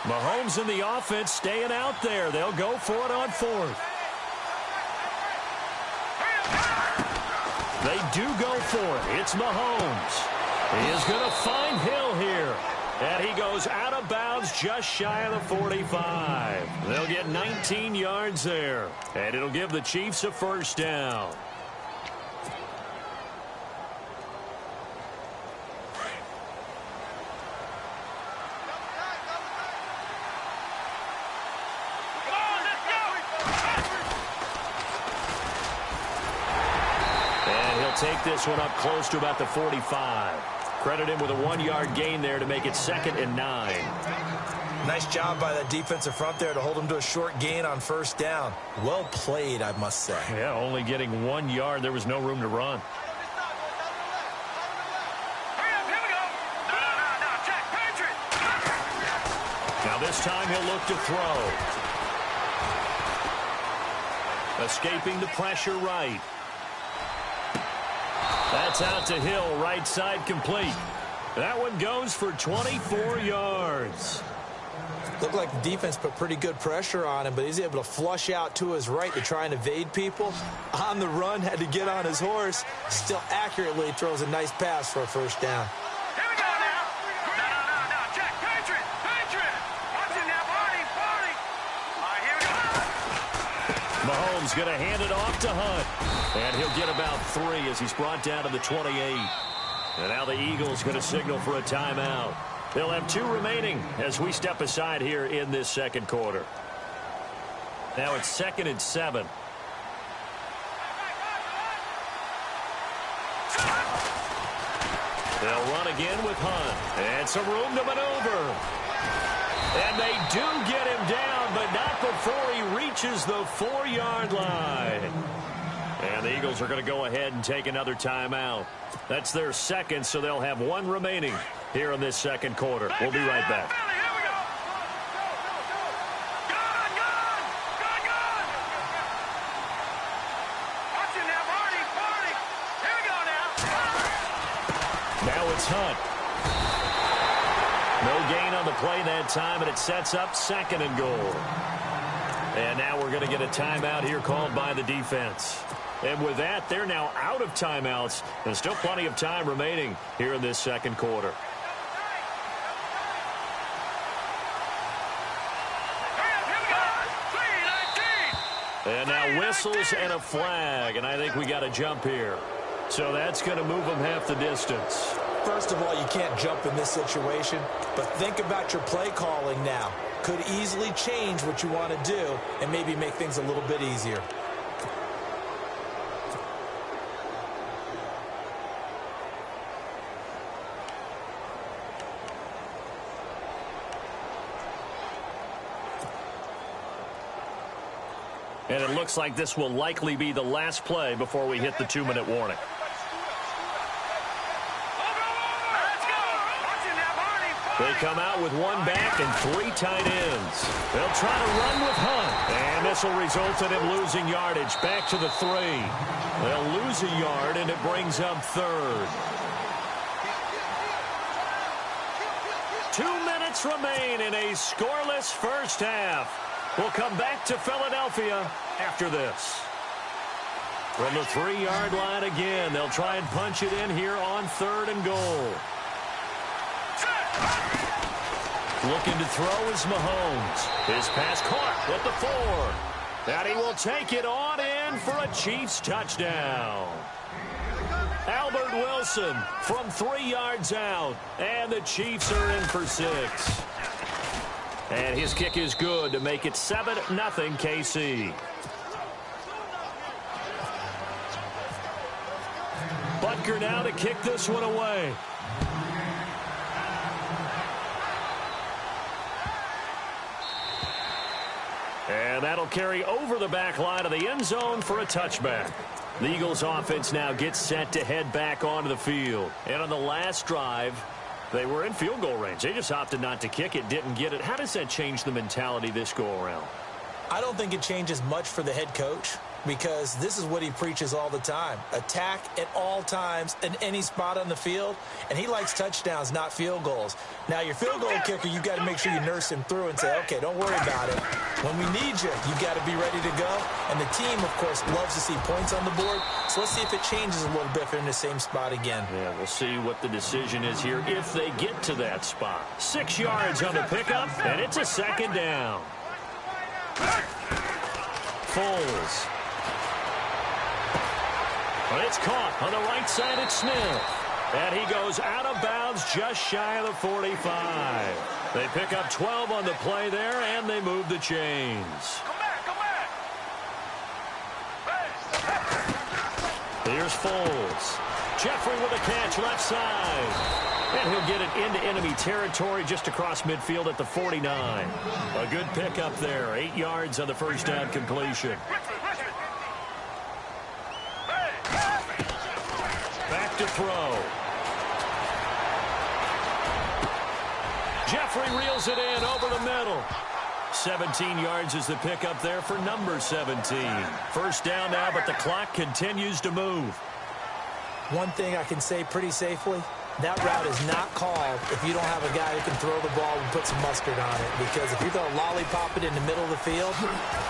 Mahomes and the offense staying out there. They'll go for it on fourth. They do go for it. It's Mahomes. He is going to find Hill here. And he goes out of bounds just shy of the 45. They'll get 19 yards there. And it'll give the Chiefs a first down. Take this one up close to about the 45. Credit him with a 1-yard gain there to make it 2nd and 9. Nice job by that defensive front there to hold him to a short gain on first down. Well played, I must say. Yeah, only getting 1 yard. There was no room to run. Now this time he'll look to throw. Escaping the pressure right. That's out to Hill, right side complete. That one goes for 24 yards. Looked like the defense put pretty good pressure on him, but he's able to flush out to his right to try and evade people. On the run, had to get on his horse. Still accurately throws a nice pass for a first down. Here we go now. No. Check. Patriot. Watch it now, Barney. All right, here we go. Mahomes going to hand it off to Hunt. And he'll get about 3 as he's brought down to the 28. And now the Eagles going to signal for a timeout. They'll have 2 remaining as we step aside here in this second quarter. Now it's 2nd and 7. They'll run again with Hunt. And some room to maneuver. And they do get him down, but not before he reaches the 4-yard line. And the Eagles are going to go ahead and take another timeout. That's their 2nd, so they'll have 1 remaining here in this second quarter. We'll be right back. Now it's Hunt. No gain on the play that time, and it sets up 2nd and goal. And now we're going to get a timeout here called by the defense. And with that, they're now out of timeouts. There's still plenty of time remaining here in this second quarter. And now whistles and a flag, and I think we got to jump here. So that's going to move them half the distance. First of all, you can't jump in this situation, but think about your play calling now. Could easily change what you want to do and maybe make things a little bit easier. And it looks like this will likely be the last play before we hit the 2-minute warning. They come out with 1 back and 3 tight ends. They'll try to run with Hunt. And this will result in him losing yardage back to the 3. They'll lose a yard, and it brings up 3rd. 2 minutes remain in a scoreless first half. We'll come back to Philadelphia after this. From the 3-yard line again, they'll try and punch it in here on 3rd and goal. Looking to throw is Mahomes. His pass caught at the 4. And he will take it on in for a Chiefs touchdown. Albert Wilson from 3 yards out. And the Chiefs are in for 6. And his kick is good to make it 7-0 KC. Butker now to kick this one away. And that'll carry over the back line of the end zone for a touchback. The Eagles offense now gets set to head back onto the field. And on the last drive, they were in field goal range. They just opted not to kick it, didn't get it. How does that change the mentality this go-around? I don't think it changes much for the head coach, because this is what he preaches all the time. Attack at all times in any spot on the field, and he likes touchdowns, not field goals. Now, your field goal kicker, you've got to make sure you nurse him through and say, okay, don't worry about it. When we need you, you've got to be ready to go. And the team, of course, loves to see points on the board, so let's see if it changes a little bit if they're in the same spot again. Yeah, we'll see what the decision is here if they get to that spot. 6 yards on the pickup, and it's a second down. Foles. But it's caught on the right side. It's Smith. And he goes out of bounds just shy of the 45. They pick up 12 on the play there, and they move the chains. Come back. Here's Foles. Jeffrey with a catch left side. And he'll get it into enemy territory just across midfield at the 49. A good pickup there. 8 yards on the first down completion. Back to throw. Jeffrey reels it in over the middle. 17 yards is the pickup there for number 17. First down now, but the clock continues to move. One thing I can say pretty safely, that route is not called if you don't have a guy who can throw the ball and put some mustard on it. Because if you're going to lollipop it in the middle of the field,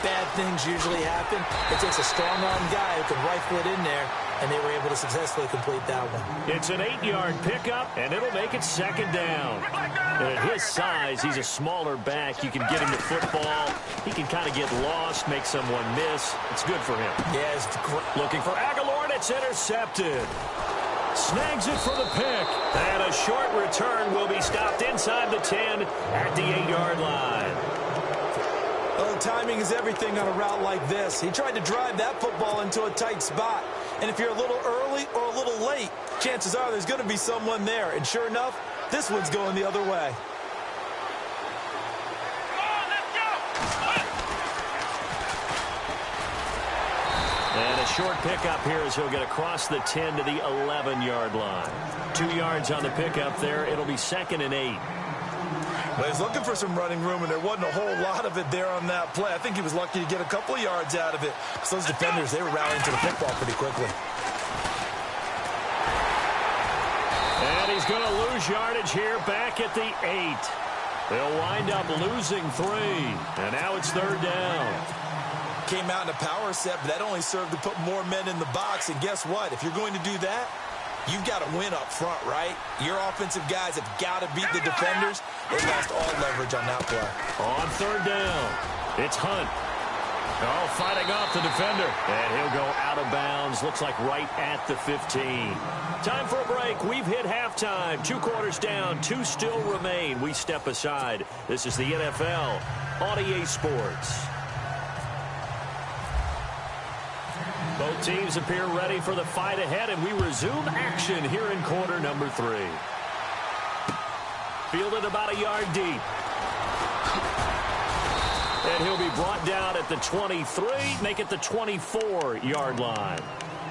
bad things usually happen. It takes a strong-arm guy who can rifle it in there, and they were able to successfully complete that one. It's an 8-yard pickup, and it'll make it second down. And at his size, he's a smaller back. You can get him the football. He can kind of get lost, make someone miss. It's good for him. Yeah, it's looking for Aguilar, and it's intercepted. Snags it for the pick. And a short return will be stopped inside the 10 at the 8-yard line. Well, timing is everything on a route like this. He tried to drive that football into a tight spot. And if you're a little early or a little late, chances are there's going to be someone there. And sure enough, this one's going the other way. And a short pickup here as he'll get across the 10 to the 11-yard line. 2 yards on the pickup there. It'll be second and 8. Well, he's looking for some running room, and there wasn't a whole lot of it there on that play. I think he was lucky to get a couple of yards out of it. Because those defenders, they were rallying to the football pretty quickly. And he's going to lose yardage here back at the 8. They'll wind up losing 3. And now it's third down. Came out in a power set, but that only served to put more men in the box. And guess what? If you're going to do that, you've got to win up front, right? Your offensive guys have got to beat the defenders. They lost all leverage on that play. On third down, it's Hunt. Oh, fighting off the defender. And he'll go out of bounds. Looks like right at the 15. Time for a break. We've hit halftime. 2 quarters down. 2 still remain. We step aside. This is the NFL on EA Sports. Both teams appear ready for the fight ahead, and we resume action here in quarter number 3. Fielded about a yard deep. And he'll be brought down at the 23, make it the 24-yard line.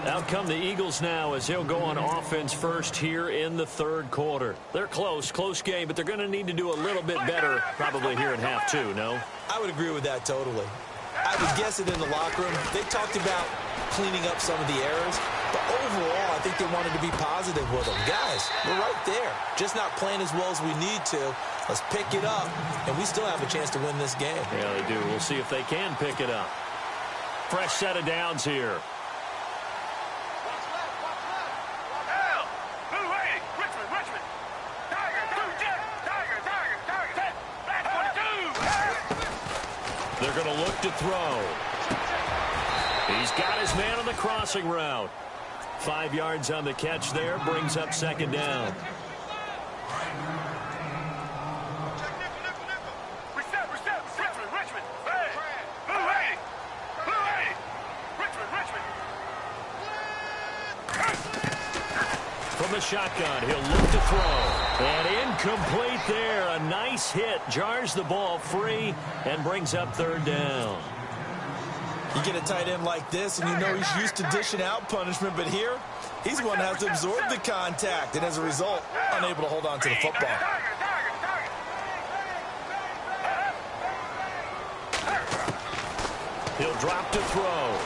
Out come the Eagles now as he'll go on offense first here in the third quarter. They're close game, but they're going to need to do a little bit better probably here in half 2, no? I would agree with that totally. I would guess it in the locker room. They talked about cleaning up some of the errors, but overall, I think they wanted to be positive with them. Guys, we're right there. Just not playing as well as we need to. Let's pick it up, and we still have a chance to win this game. Yeah, they do. We'll see if they can pick it up. Fresh set of downs here. They're going to look to throw. He's got his man on the crossing route. 5 yards on the catch there, brings up second down. From the shotgun, he'll look to throw. And incomplete there. A nice hit. Jars the ball free and brings up third down. You get a tight end like this, and you know he's used to dishing out punishment, but here, he's the one that has to absorb the contact, and as a result, unable to hold on to the football. He'll drop to throw.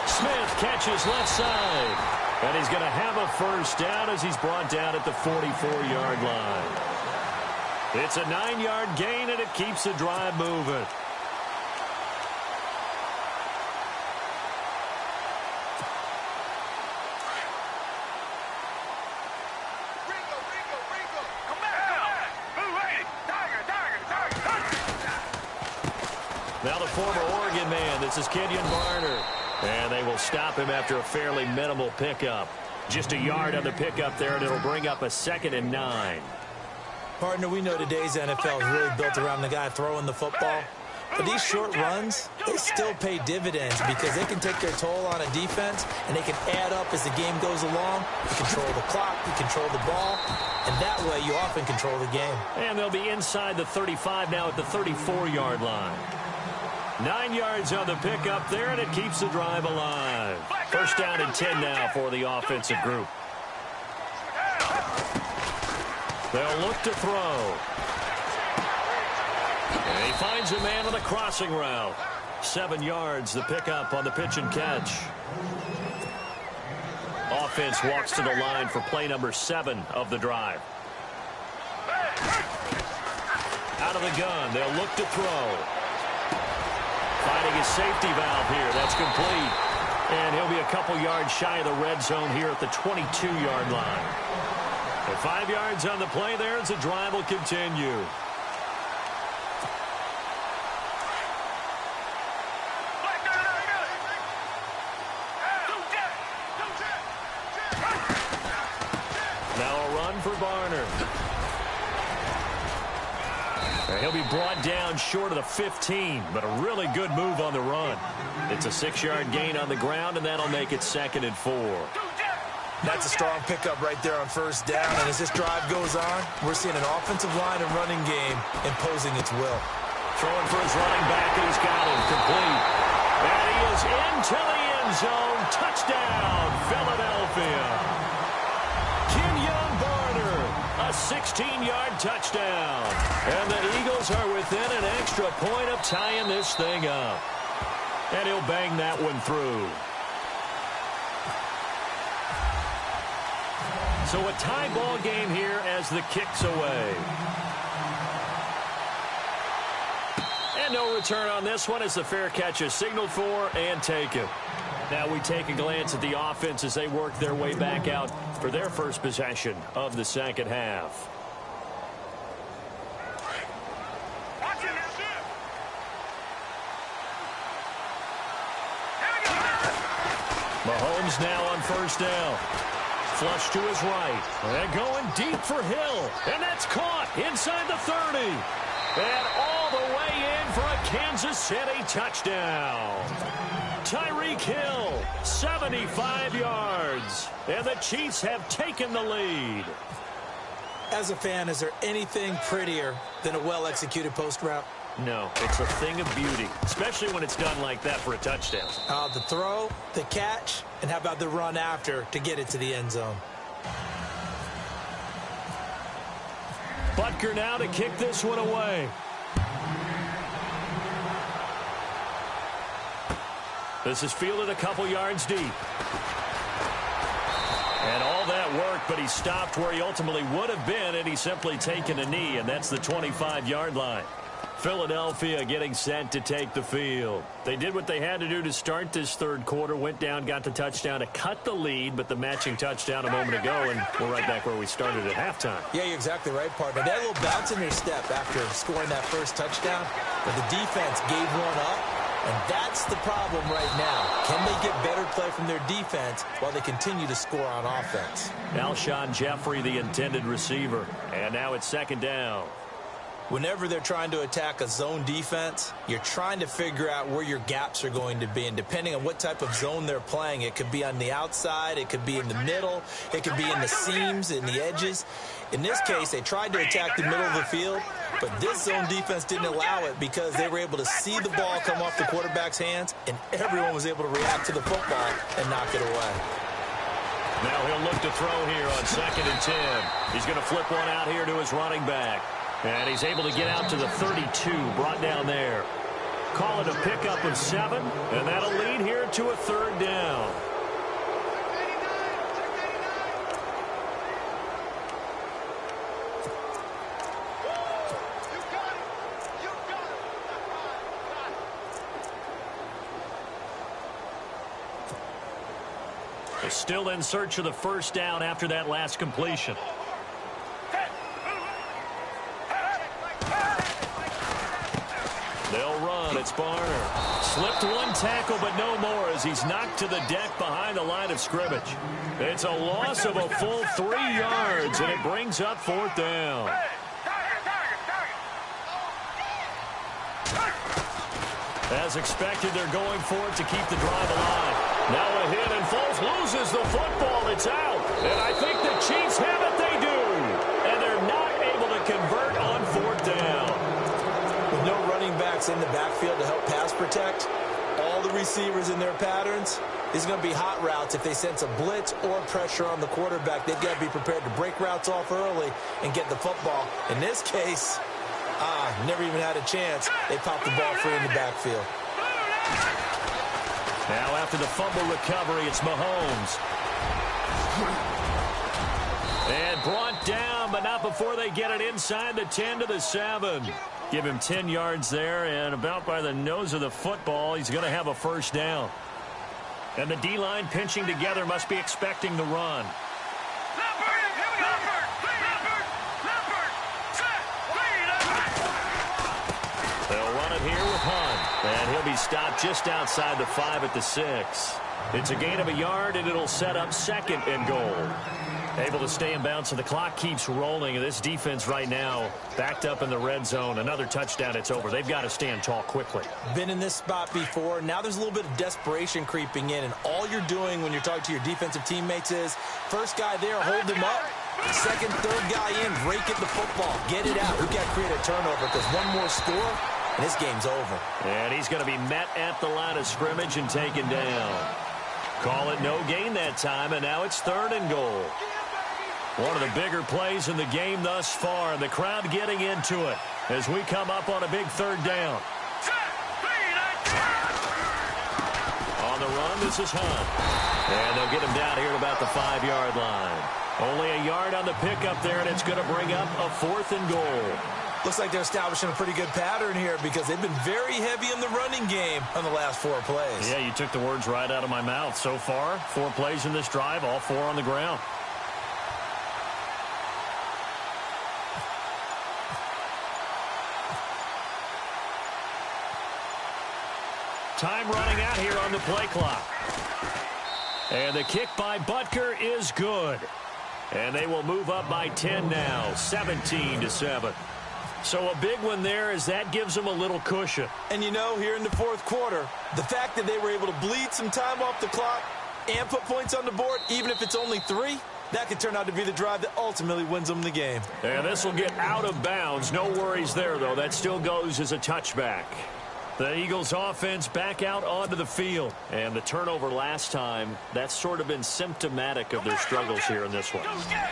Smith catches left side. And he's going to have a first down as he's brought down at the 44-yard line. It's a 9-yard gain, and it keeps the drive moving. Now the former Oregon man, this is Kenyon Barner. And they will stop him after a fairly minimal pickup. Just a yard on the pickup there, and it'll bring up a 2nd and 9. Partner, we know today's NFL is really built around the guy throwing the football. But these short runs, they still pay dividends because they can take their toll on a defense, and they can add up as the game goes along. You control the clock, you control the ball, and that way you often control the game. And they'll be inside the 35 now at the 34-yard line. 9 yards on the pickup there, and it keeps the drive alive. First down and 10 now for the offensive group. They'll look to throw. And he finds a man on the crossing route. 7 yards, the pickup on the pitch and catch. Offense walks to the line for play number 7 of the drive. Out of the gun, they'll look to throw. Finding his safety valve here. That's complete. And he'll be a couple yards shy of the red zone here at the 22-yard line. And 5 yards on the play there as the drive will continue. Now a run for Barner. He'll be brought down short of the 15, but a really good move on the run. It's a 6-yard gain on the ground, and that'll make it 2nd and 4. That's a strong pickup right there on first down, and as this drive goes on, we're seeing an offensive line and running game imposing its will. Throwing for his running back, and he's got him complete. And he is into the end zone. Touchdown, Philadelphia. Kenyon Barner, a 16-yard touchdown. And the Eagles are within an extra point of tying this thing up. And he'll bang that one through. So a tie ball game here as the kick's away. And no return on this one as the fair catch is signaled for and taken. Now we take a glance at the offense as they work their way back out for their first possession of the second half. Mahomes now on first down. Flush to his right. And going deep for Hill. And that's caught inside the 30. And all the way in for a Kansas City touchdown. Tyreek Hill, 75 yards. And the Chiefs have taken the lead. As a fan, is there anything prettier than a well-executed post route? No, it's a thing of beauty, especially when it's done like that for a touchdown. The throw, the catch, and how about the run after to get it to the end zone? Butker now to kick this one away. This is fielded a couple yards deep. And all that work, but he stopped where he ultimately would have been, and he's simply taken a knee, and that's the 25-yard line. Philadelphia getting set to take the field. They did what they had to do to start this third quarter, went down, got the touchdown to cut the lead, but the matching touchdown a moment ago, and we're right back where we started at halftime. Yeah, you're exactly right, partner. They had a little bounce in their step after scoring that first touchdown, but the defense gave one up, and that's the problem right now. Can they get better play from their defense while they continue to score on offense? Alshon Jeffrey, the intended receiver, and now it's second down. Whenever they're trying to attack a zone defense, you're trying to figure out where your gaps are going to be. And depending on what type of zone they're playing, it could be on the outside, it could be in the middle, it could be in the seams, in the edges. In this case, they tried to attack the middle of the field, but this zone defense didn't allow it because they were able to see the ball come off the quarterback's hands, and everyone was able to react to the football and knock it away. Now he'll look to throw here on 2nd and 10. He's going to flip one out here to his running back. And he's able to get out to the 32, brought down there. Call it a pickup of 7, and that'll lead here to a 3rd down. They're still in search of the 1st down after that last completion. They'll run. It's Barner. Slipped one tackle, but no more as he's knocked to the deck behind the line of scrimmage. It's a loss of a full 3 yards, and it brings up 4th down. As expected, they're going for it to keep the drive alive. Now a hit, and Foles loses the football. It's out. And I think the Chiefs have it. They do. And they're not able to convert on 4th down. With no running backs in the backfield to help pass protect, all the receivers in their patterns, these are going to be hot routes. If they sense a blitz or pressure on the quarterback, they've got to be prepared to break routes off early and get the football. In this case, never even had a chance. They popped the ball free in the backfield. Now after the fumble recovery, it's Mahomes. And brought down, but not before they get it inside the 10 to the 7. Give him 10 yards there, and about by the nose of the football, he's going to have a 1st down. And the D-line pinching together must be expecting the run. They'll run it here with Hunt, and he'll be stopped just outside the 5 at the 6. It's a gain of a yard, and it'll set up 2nd and goal. Able to stay in bounds, so the clock keeps rolling. And this defense right now backed up in the red zone. Another touchdown, it's over. They've got to stand tall quickly. Been in this spot before. Now there's a little bit of desperation creeping in, and all you're doing when you're talking to your defensive teammates is, first guy there, hold him up. Second, third guy in, break it the football. Get it out. We've got to create a turnover because one more score, and this game's over. And he's going to be met at the line of scrimmage and taken down. Call it no gain that time, and now it's 3rd and goal. One of the bigger plays in the game thus far, and the crowd getting into it as we come up on a big 3rd down. On the run, this is Hunt. And they'll get him down here at about the 5-yard line. Only a yard on the pickup there, and it's going to bring up a 4th and goal. Looks like they're establishing a pretty good pattern here because they've been very heavy in the running game on the last 4 plays. Yeah, you took the words right out of my mouth. So far, 4 plays in this drive, all 4 on the ground. Time running out here on the play clock. And the kick by Butker is good. And they will move up by 10 now, 17-7. So a big one there as that gives them a little cushion. And you know, here in the 4th quarter, the fact that they were able to bleed some time off the clock and put points on the board, even if it's only 3, that could turn out to be the drive that ultimately wins them the game. And this will get out of bounds. No worries there, though. That still goes as a touchback. The Eagles offense back out onto the field. And the turnover last time, that's sort of been symptomatic of their struggles here in this one.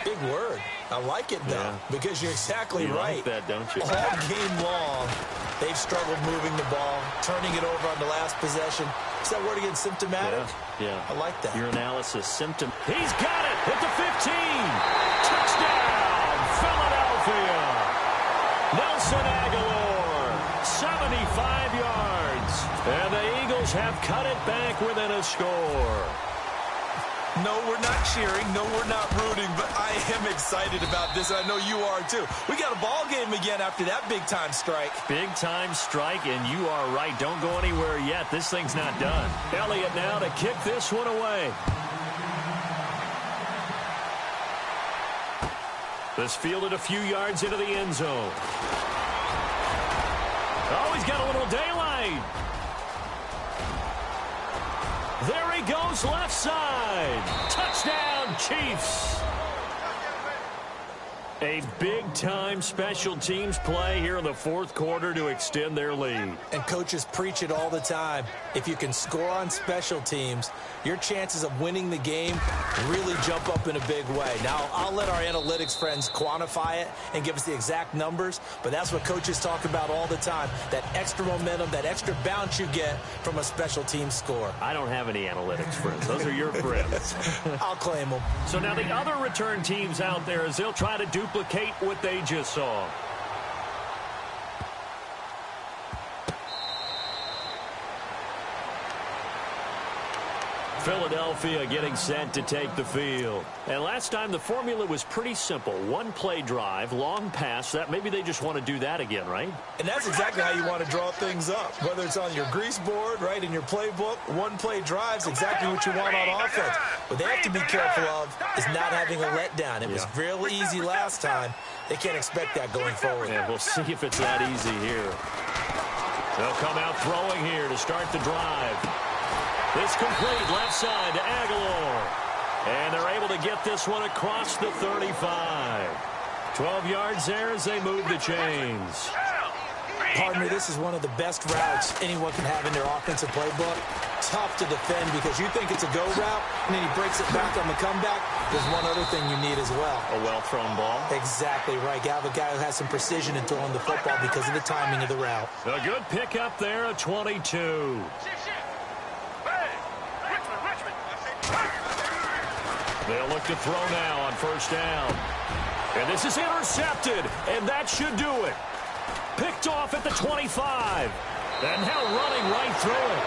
Big word. I like it, though, because you're exactly right. You like that, don't you? All game long, they've struggled moving the ball, turning it over on the last possession. Is that word again, symptomatic? Yeah. I like that. Your analysis, symptom. He's got it at the 15. Touchdown, Philadelphia. Nelson Aguilar, 75 yards. And the Eagles have cut it back within a score. No, we're not cheering. No, we're not rooting. But I am excited about this, and I know you are too. We got a ball game again after that big-time strike. Big-time strike, and you are right. Don't go anywhere yet. This thing's not done. Elliott now to kick this one away. This fielded a few yards into the end zone. Oh, he's got a little daylight. There he goes, left side. Touchdown, Chiefs. A big-time special teams play here in the fourth quarter to extend their lead. And coaches preach it all the time. If you can score on special teams, your chances of winning the game really jump up in a big way. Now, I'll let our analytics friends quantify it and give us the exact numbers, but that's what coaches talk about all the time, that extra momentum, that extra bounce you get from a special team score. I don't have any analytics friends. Those are your friends. I'll claim them. So now the other return teams out there, as they'll try to duplicate what they just saw. Philadelphia getting set to take the field. And last time the formula was pretty simple. One play drive, long pass. That maybe they just want to do that again, right? And that's exactly how you want to draw things up. Whether it's on your grease board, right, in your playbook, one play drive's exactly what you want on offense. What they have to be careful of is not having a letdown. It was real easy last time. They can't expect that going forward. And we'll see if it's that easy here. They'll come out throwing here to start the drive. It's complete left side to Aguilar. And they're able to get this one across the 35. 12 yards there as they move the chains. Pardon me, this is one of the best routes anyone can have in their offensive playbook. Tough to defend because you think it's a go route, and then he breaks it back on the comeback. There's one other thing you need as well. A well-thrown ball. Exactly right. You have a guy who has some precision in throwing the football because of the timing of the route. A good pickup there, a 22. They'll look to throw now on first down. And this is intercepted, and that should do it. Picked off at the 25. And now running right through it.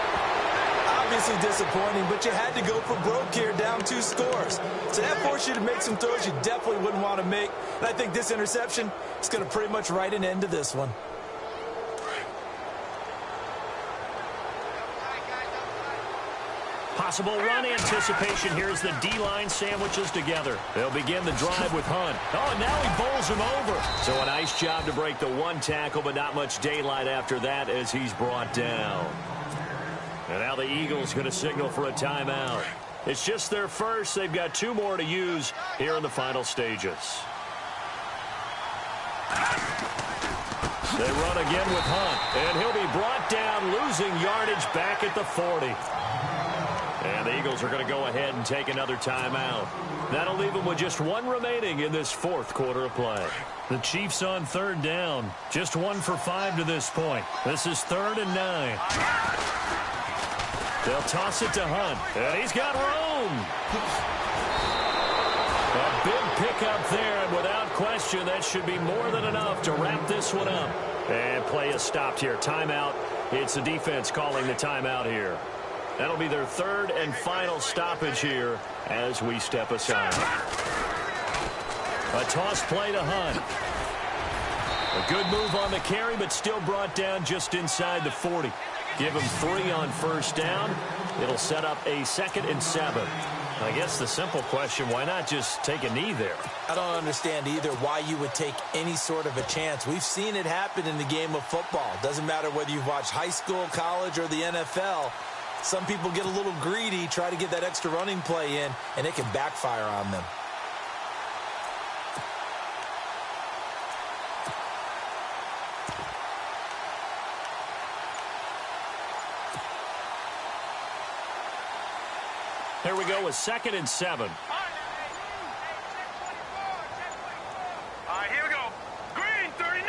Obviously disappointing, but you had to go for broke here, down 2 scores. So that forced you to make some throws you definitely wouldn't want to make. And I think this interception is going to pretty much write an end to this one. Possible run anticipation here as the D-line sandwiches together. They'll begin the drive with Hunt. Oh, and now he bowls him over. So a nice job to break the one tackle, but not much daylight after that as he's brought down. And now the Eagles going to signal for a timeout. It's just their first. They've got 2 more to use here in the final stages. They run again with Hunt, and he'll be brought down, losing yardage back at the 40. And the Eagles are going to go ahead and take another timeout. That'll leave them with just 1 remaining in this fourth quarter of play. The Chiefs on third down. Just 1 for 5 to this point. This is 3rd and 9. They'll toss it to Hunt. And he's got room. A big pickup there, and without question, that should be more than enough to wrap this one up. And play is stopped here. Timeout. It's the defense calling the timeout here. That'll be their 3rd and final stoppage here as we step aside. A toss play to Hunt. A good move on the carry, but still brought down just inside the 40. Give him 3 on first down. It'll set up a 2nd and 7. I guess the simple question, why not just take a knee there? I don't understand either why you would take any sort of a chance. We've seen it happen in the game of football. Doesn't matter whether you've watched high school, college, or the NFL. Some people get a little greedy, try to get that extra running play in, and it can backfire on them. Here we go with 2nd and 7. All right, here we go. Green 39.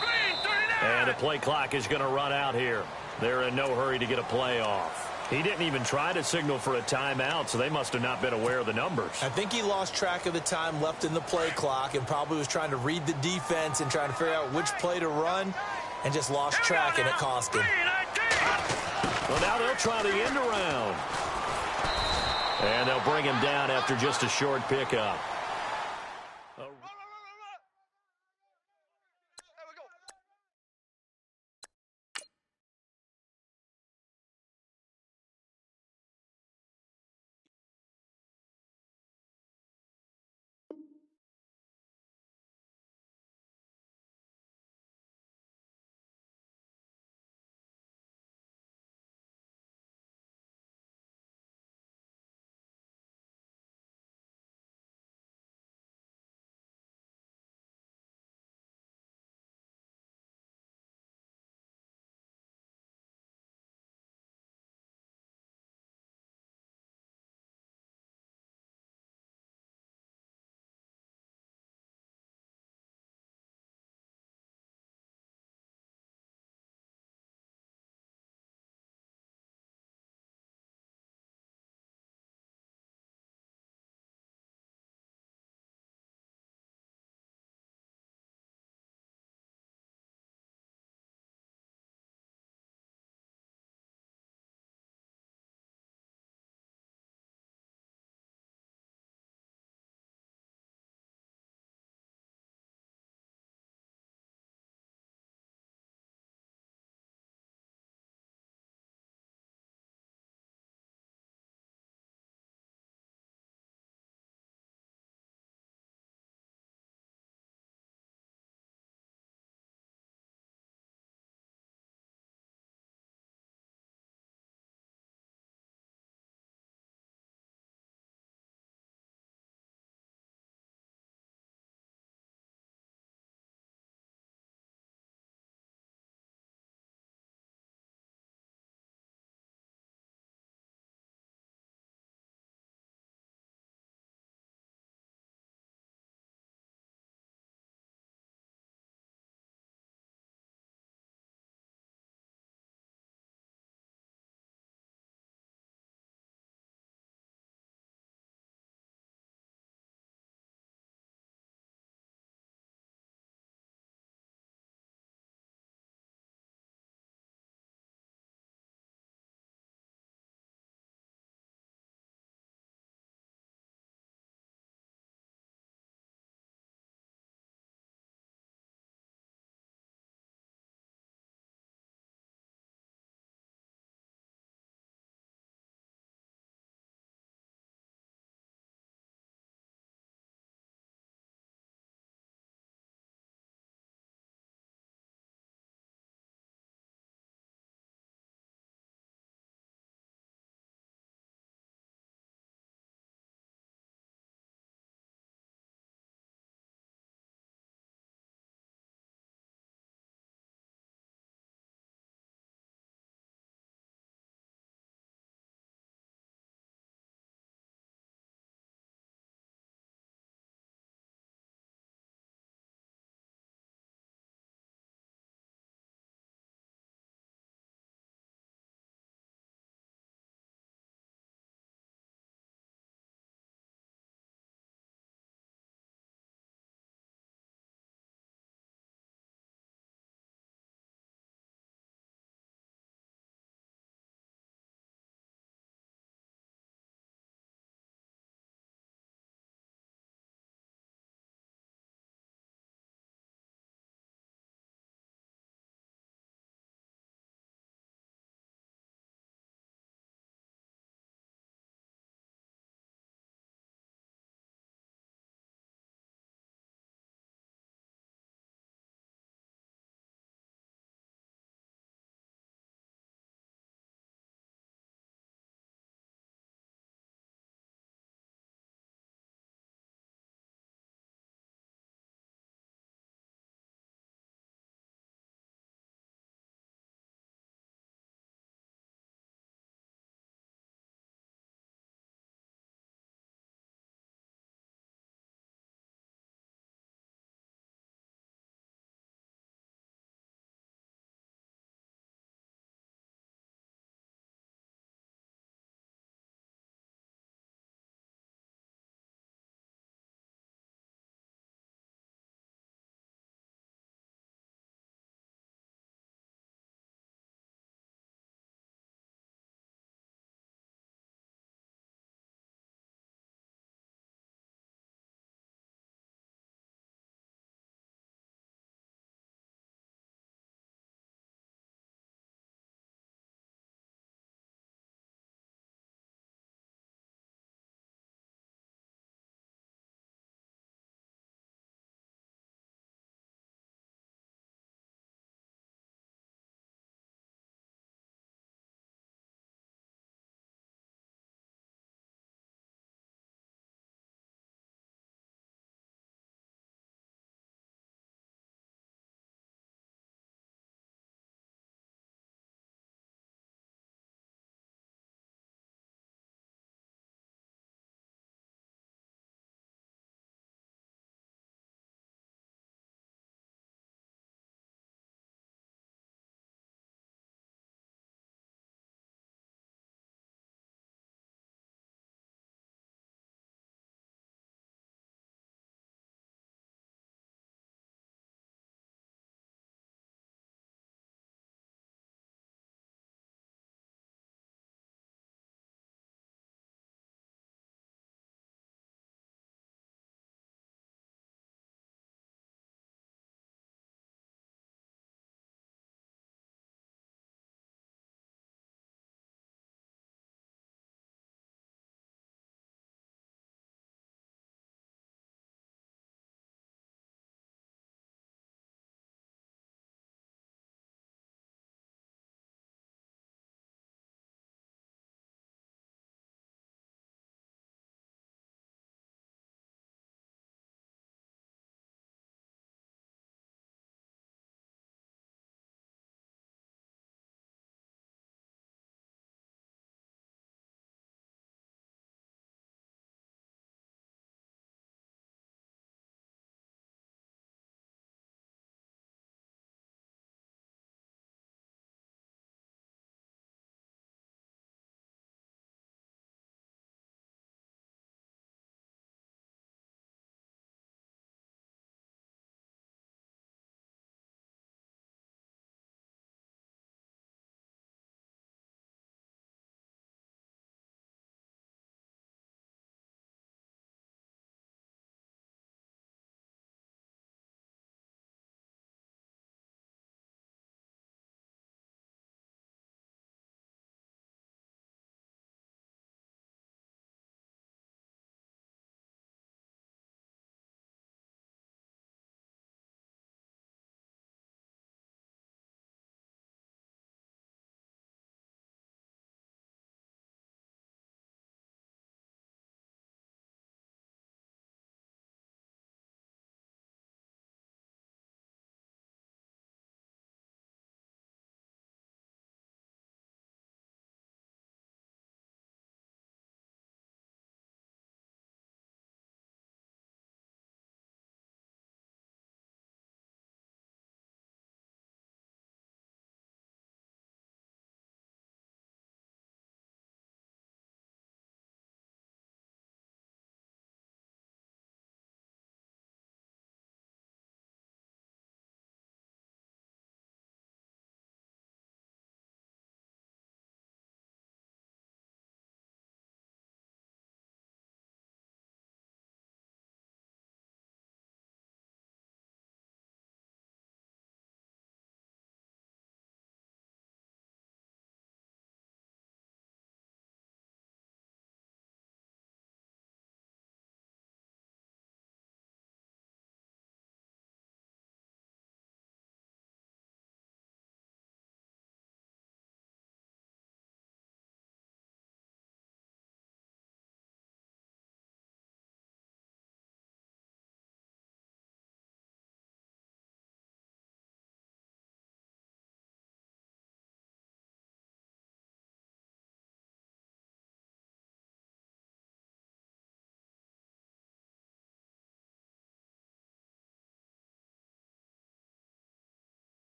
Green 39. And the play clock is going to run out here. They're in no hurry to get a play off. He didn't even try to signal for a timeout, so they must have not been aware of the numbers. I think he lost track of the time left in the play clock and probably was trying to read the defense and trying to figure out which play to run and just lost track, and it cost him. Well, now they'll try the end around. And they'll bring him down after just a short pickup.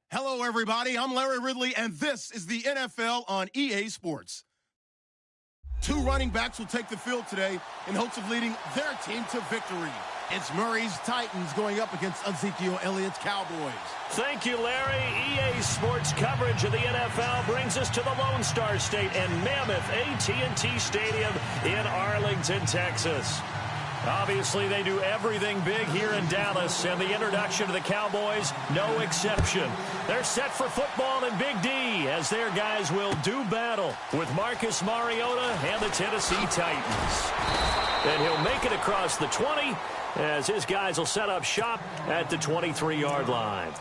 Hello, everybody. I'm Larry Ridley, and this is the NFL on EA Sports. Two running backs will take the field today in hopes of leading their team to victory. It's Murray's Titans going up against Ezekiel Elliott's Cowboys. Thank you, Larry. EA Sports coverage of the NFL brings us to the Lone Star State and Mammoth AT&T Stadium in Arlington, Texas. Obviously, they do everything big here in Dallas, and the introduction to the Cowboys, no exception. They're set for football in Big D, as their guys will do battle with Marcus Mariota and the Tennessee Titans. And he'll make it across the 20, as his guys will set up shop at the 23-yard line.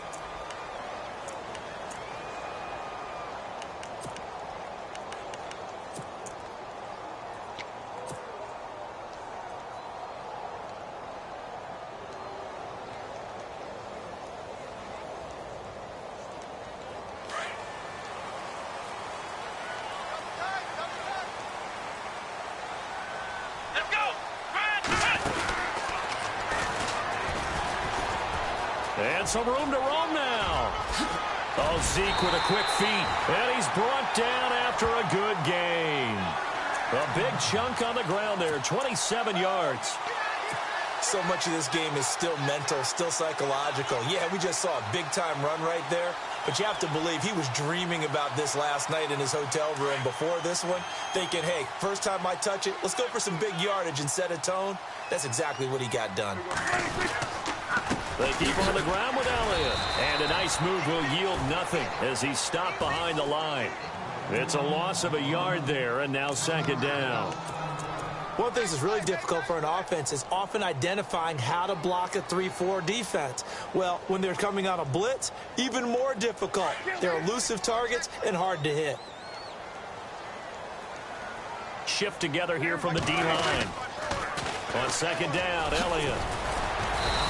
And some room to roam now. Oh, Zeke with a quick feed. And he's brought down after a good gain. A big chunk on the ground there, 27 yards. So much of this game is still mental, still psychological. Yeah, we just saw a big-time run right there. But you have to believe he was dreaming about this last night in his hotel room before this one, thinking, hey, first time I touch it, let's go for some big yardage and set a tone. That's exactly what he got done. They keep on the ground with Elliott. And a nice move will yield nothing as he's stopped behind the line. It's a loss of a yard there, and now second down. One of the things that's really difficult for an offense is often identifying how to block a 3-4 defense. Well, when they're coming on a blitz, even more difficult. They're elusive targets and hard to hit. Shift together here from the D-line. On second down, Elliott.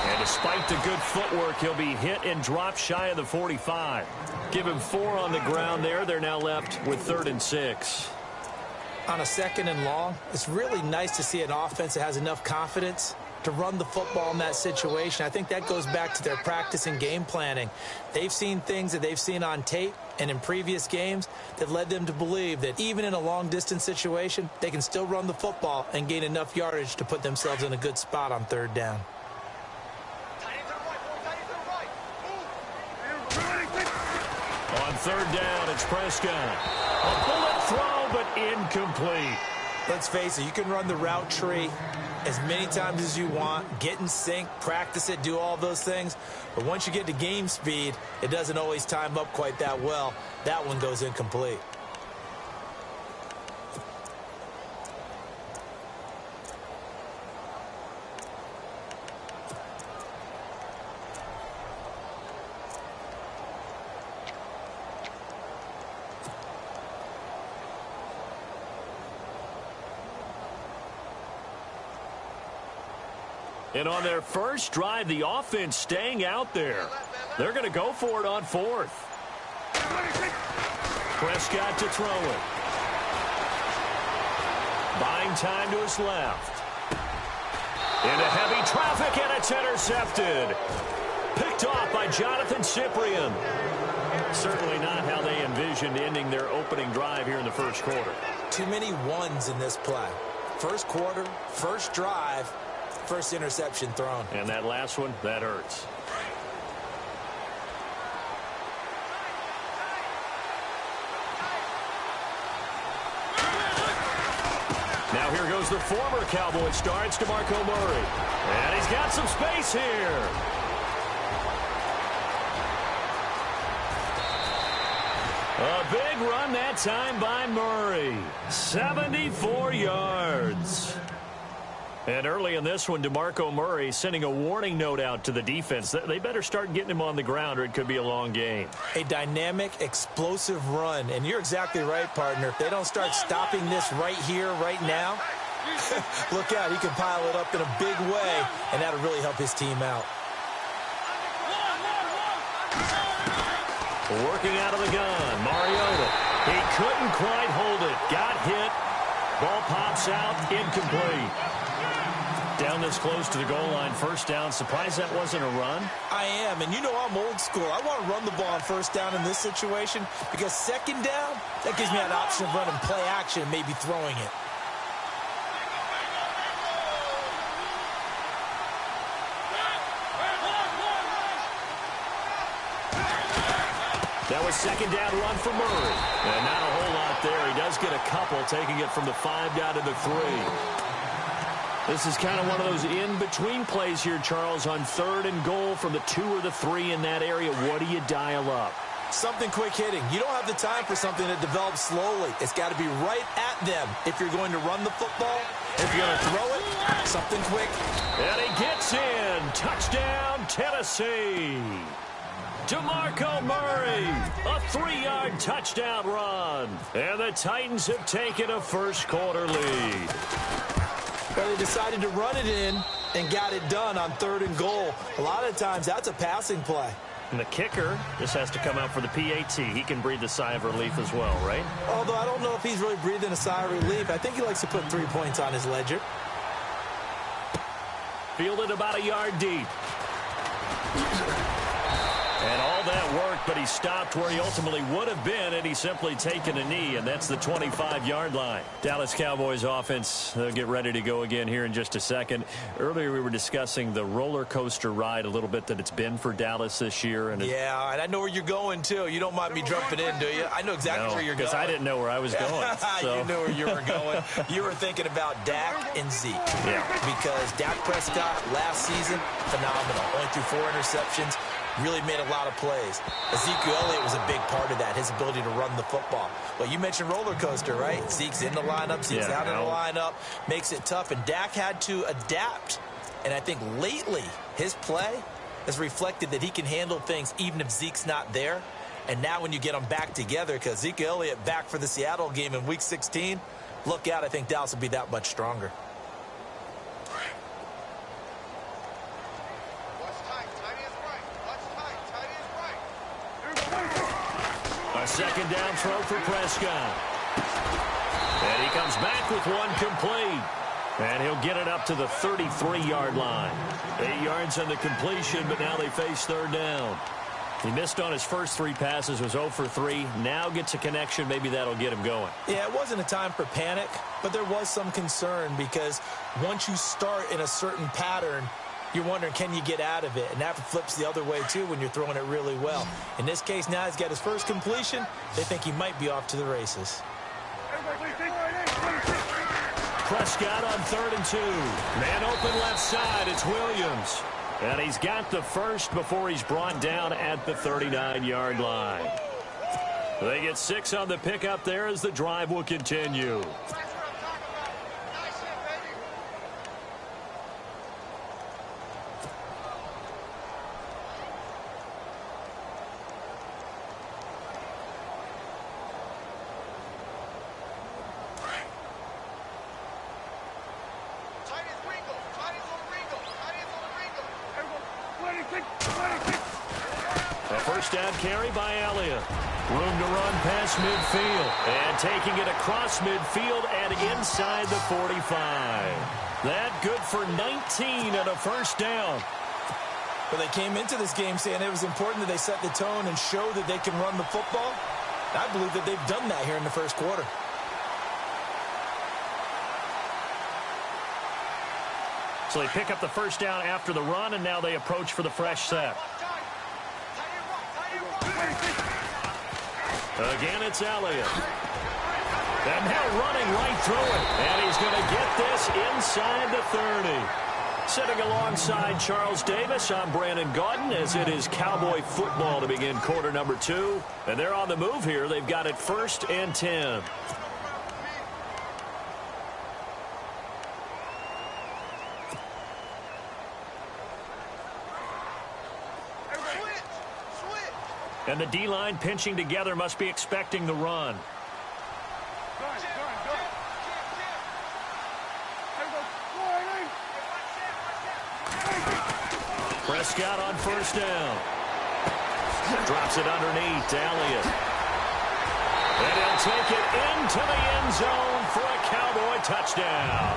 And despite the good footwork, he'll be hit and dropped shy of the 45. Give him 4 on the ground there. They're now left with 3rd and 6. On a second and long, it's really nice to see an offense that has enough confidence to run the football in that situation. I think that goes back to their practice and game planning. They've seen things that they've seen on tape and in previous games that led them to believe that even in a long-distance situation, they can still run the football and gain enough yardage to put themselves in a good spot on 3rd down. On 3rd down, it's Prescott. A bullet throw, but incomplete. Let's face it, you can run the route tree as many times as you want, get in sync, practice it, do all those things. But once you get to game speed, it doesn't always time up quite that well. That one goes incomplete. And on their first drive, the offense staying out there. They're going to go for it on 4th. Prescott to throw it. Buying time to his left. Into heavy traffic, and it's intercepted. Picked off by Jonathan Cyprien. Certainly not how they envisioned ending their opening drive here in the first quarter. Too many ones in this play. First quarter, first drive, first interception thrown. And that last one, that hurts. Now here goes the former Cowboy star. It's DeMarco Murray. And he's got some space here. A big run that time by Murray. 74 yards. And early in this one, DeMarco Murray sending a warning note out to the defense. They better start getting him on the ground or it could be a long game. A dynamic, explosive run. And you're exactly right, partner. If they don't start stopping this right here, right now, look out. He can pile it up in a big way, and that'll really help his team out. Working out of the gun, Mariota. He couldn't quite hold it. Got hit. Ball pops out, incomplete. Down this close to the goal line, first down. Surprised that wasn't a run? I am, and you know I'm old school. I want to run the ball on first down in this situation because second down, that gives me an option of running play action and maybe throwing it. That was second down run for Murray. And not a whole lot there. He does get a couple, taking it from the 5 down to the 3. This is kind of one of those in-between plays here, Charles, on 3rd and goal from the 2 or the 3 in that area. What do you dial up? Something quick hitting. You don't have the time for something that develops slowly. It's got to be right at them if you're going to run the football. If you're going to throw it, something quick. And he gets in. Touchdown, Tennessee. DeMarco Murray, a 3-yard touchdown run. And the Titans have taken a first-quarter lead. Well, they decided to run it in and got it done on 3rd and goal. A lot of times, that's a passing play. And the kicker, this has to come out for the PAT. He can breathe a sigh of relief as well, right? Although I don't know if he's really breathing a sigh of relief. I think he likes to put 3 points on his ledger. Fielded about a yard deep. And all that worked, but he stopped where he ultimately would have been, and he's simply taken a knee, and that's the 25-yard line. Dallas Cowboys offense, they'll get ready to go again here in just a second. Earlier we were discussing the roller coaster ride a little bit that it's been for Dallas this year. And yeah, and I know where you're going, too. You don't mind me jumping in, do you? I know exactly where you're going. Because I didn't know where I was going. So. You knew where you were going. You were thinking about Dak and Zeke. Yeah. Because Dak Prescott last season, phenomenal. Only threw 4 interceptions. Really made a lot of plays. Ezekiel Elliott was a big part of that, his ability to run the football. Well, you mentioned roller coaster, right? Zeke's in the lineup, Zeke's out in the lineup, makes it tough, and Dak had to adapt. And I think lately, his play has reflected that he can handle things even if Zeke's not there. And now when you get them back together, because Ezekiel Elliott back for the Seattle game in Week 16, look out, I think Dallas will be that much stronger. Second down throw for Prescott. And he comes back with one complete. And he'll get it up to the 33-yard line. 8 yards on the completion, but now they face 3rd down. He missed on his first 3 passes, was 0 for 3. Now gets a connection. Maybe that'll get him going. Yeah, it wasn't a time for panic, but there was some concern because once you start in a certain pattern, you're wondering, can you get out of it? And that flips the other way, too, when you're throwing it really well. In this case, now he's got his first completion. They think he might be off to the races. Prescott on 3rd and 2. Man open left side. It's Williams. And he's got the first before he's brought down at the 39-yard line. They get 6 on the pickup there as the drive will continue. First down carry by Elliott. Room to run past midfield. And taking it across midfield and inside the 45. That good for 19 and a first down. Well, they came into this game saying it was important that they set the tone and show that they can run the football. I believe that they've done that here in the first quarter. So they pick up the first down after the run, and now they approach for the fresh set. Again, it's Elliott. And now running right through it. And he's going to get this inside the 30. Sitting alongside Charles Davis, I'm Brandon Gaudin, as it is Cowboy football to begin quarter number 2. And they're on the move here. They've got it 1st and 10. And the D-line pinching together must be expecting the run. Prescott on first down. Drops it underneath to Elliott. And he'll take it into the end zone for a Cowboy touchdown.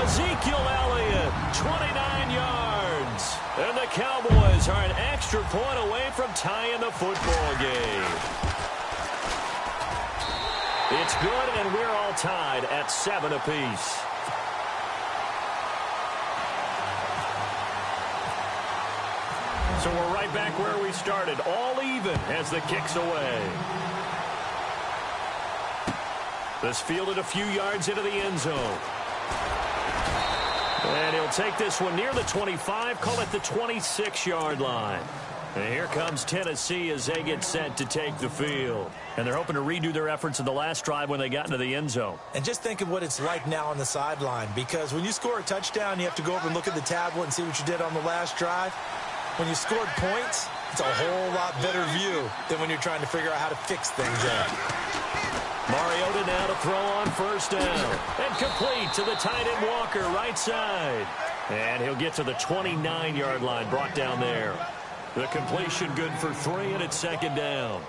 Ezekiel Elliott, 29 yards. And the Cowboys are an extra point away from tying the football game. It's good, and we're all tied at 7 apiece. So we're right back where we started, all even as the kick's away. This fielded a few yards into the end zone. And he'll take this one near the 25, call it the 26-yard line. And here comes Tennessee as they get set to take the field. And they're hoping to redo their efforts in the last drive when they got into the end zone. And just think of what it's like now on the sideline, because when you score a touchdown, you have to go over and look at the tablet and see what you did on the last drive. When you scored points, it's a whole lot better view than when you're trying to figure out how to fix things up. Mariota now to throw on first down. And complete to the tight end Walker, right side. And he'll get to the 29-yard line, brought down there. The completion good for 3, and it's second down.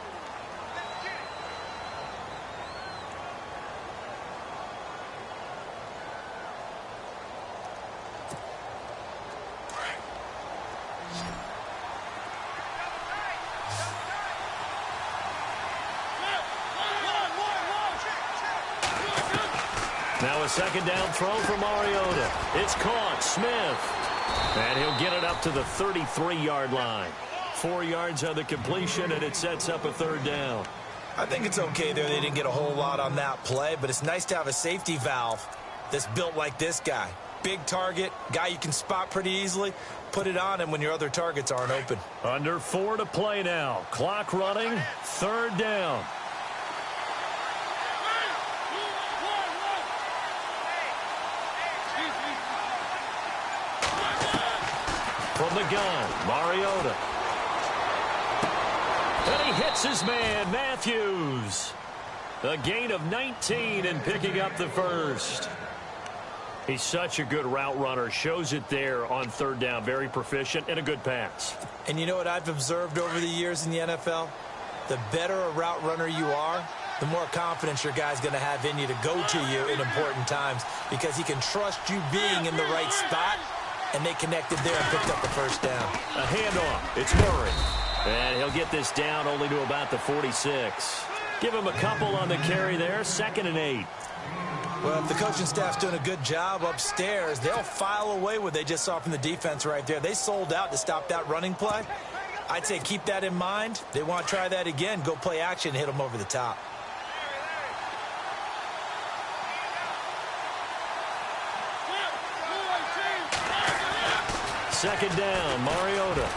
Now a second down throw for Mariota. It's caught. Smith. And he'll get it up to the 33-yard line. 4 yards on the completion, and it sets up a third down. I think it's okay there. They didn't get a whole lot on that play, but it's nice to have a safety valve that's built like this guy. Big target, guy you can spot pretty easily. Put it on him when your other targets aren't open. Under 4 to play now. Clock running. Third down. From the gun, Mariota. And he hits his man, Matthews. A gain of 19 and picking up the first. He's such a good route runner. Shows it there on third down. Very proficient and a good pass. And you know what I've observed over the years in the NFL? The better a route runner you are, the more confidence your guy's going to have in you to go to you in important times, because he can trust you being in the right spot. And they connected there and picked up the first down. A handoff. It's Murray. And he'll get this down only to about the 46. Give him a couple on the carry there. 2nd and 8. Well, if the coaching staff's doing a good job upstairs, they'll file away what they just saw from the defense right there. They sold out to stop that running play. I'd say keep that in mind. They want to try that again. Go play action and hit them over the top. Second down, Mariota.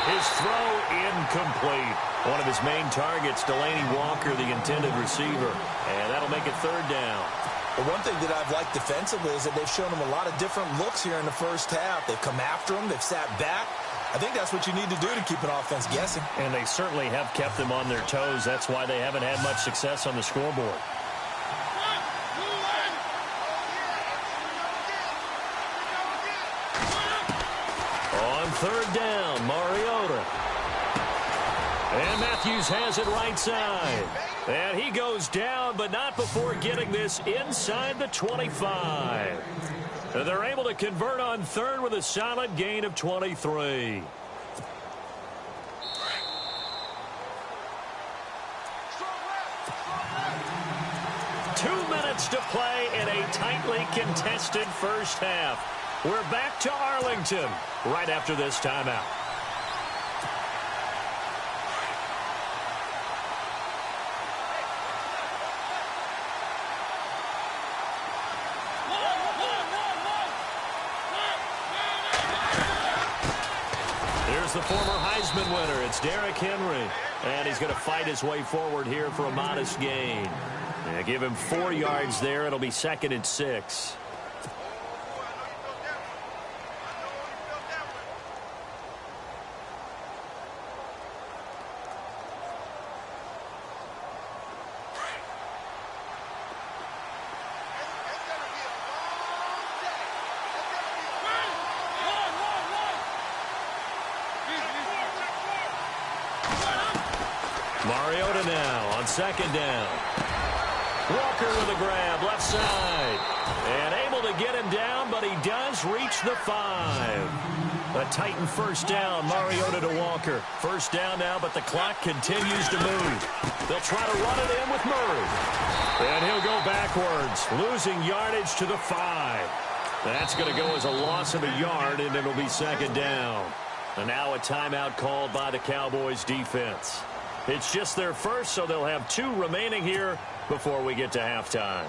His throw incomplete. One of his main targets, Delaney Walker, the intended receiver. And that'll make it third down. Well, one thing that I've liked defensively is that they've shown him a lot of different looks here in the first half. They've come after him. They've sat back. I think that's what you need to do to keep an offense guessing. And they certainly have kept them on their toes. That's why they haven't had much success on the scoreboard. Third down, Mariota. And Matthews has it right side. And he goes down, but not before getting this inside the 25. And they're able to convert on third with a solid gain of 23. To play in a tightly contested first half. We're back to Arlington right after this timeout. Here's the former Heisman winner. It's Derrick Henry. And he's going to fight his way forward here for a modest gain. Yeah, give him 4 yards there. It'll be 2nd and 6. Mariota now on second down. Walker with a grab, left side. And able to get him down, but he does reach the 5. A Titan first down, Mariota to Walker. First down now, but the clock continues to move. They'll try to run it in with Murray. And he'll go backwards, losing yardage to the 5. That's going to go as a loss of a yard, and it'll be second down. And now a timeout called by the Cowboys defense. It's just their first, so they'll have 2 remaining here before we get to halftime.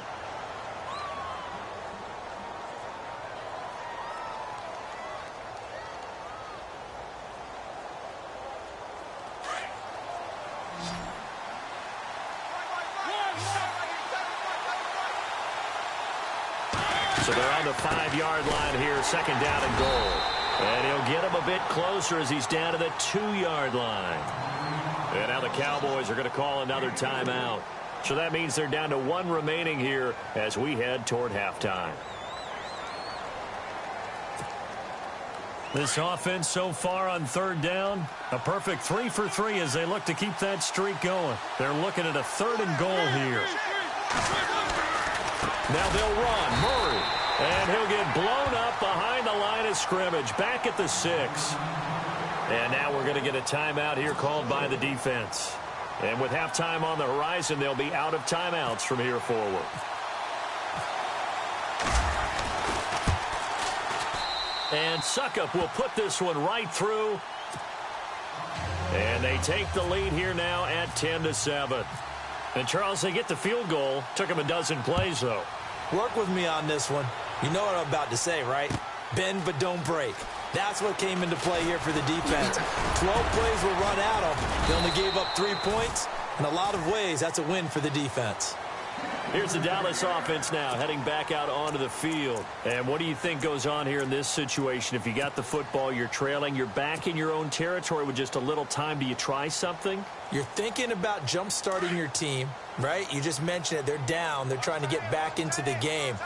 So they're on the 5-yard line here, second down and goal. And he'll get him a bit closer as he's down to the 2-yard line. And now the Cowboys are going to call another timeout. So that means they're down to 1 remaining here as we head toward halftime. This offense so far on third down, a perfect 3 for 3 as they look to keep that streak going. They're looking at a 3rd and goal here. Now they'll run. Murray. And he'll get blown up behind the line of scrimmage. Back at the 6. And now we're going to get a timeout here called by the defense. And with halftime on the horizon, they'll be out of timeouts from here forward. And Suckup will put this one right through. And they take the lead here now at 10-7. And, Charles, they get the field goal. Took them a dozen plays, though. Work with me on this one. You know what I'm about to say, right? Bend but don't break. That's what came into play here for the defense. 12 plays were run at them. They only gave up 3 points. In a lot of ways, that's a win for the defense. Here's the Dallas offense now heading back out onto the field. And what do you think goes on here in this situation? If you got the football, you're trailing, you're back in your own territory with just a little time. Do you try something? You're thinking about jump-starting your team, right? You just mentioned it. They're down. They're trying to get back into the game.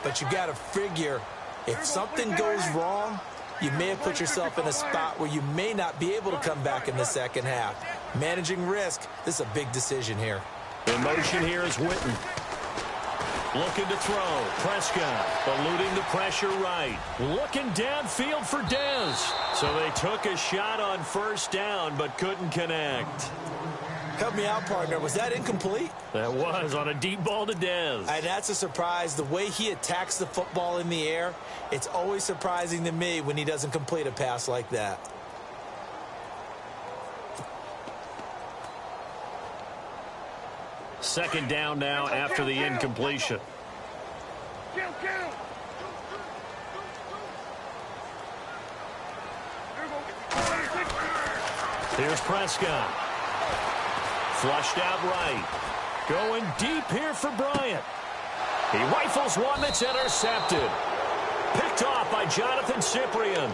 But you got to figure if something goes wrong, you may have put yourself in a spot where you may not be able to come back in the second half. Managing risk, this is a big decision here. In motion here is Witten. Looking to throw. Prescott eluding the pressure right. Looking downfield for Dez. So they took a shot on first down but couldn't connect. Help me out, partner. Was that incomplete? That was on a deep ball to Dez. And that's a surprise. The way he attacks the football in the air, it's always surprising to me when he doesn't complete a pass like that. Second down now after the incompletion. Here's Prescott. Flushed out right. Going deep here for Bryant. He rifles one that's intercepted. Picked off by Jonathan Cyprien.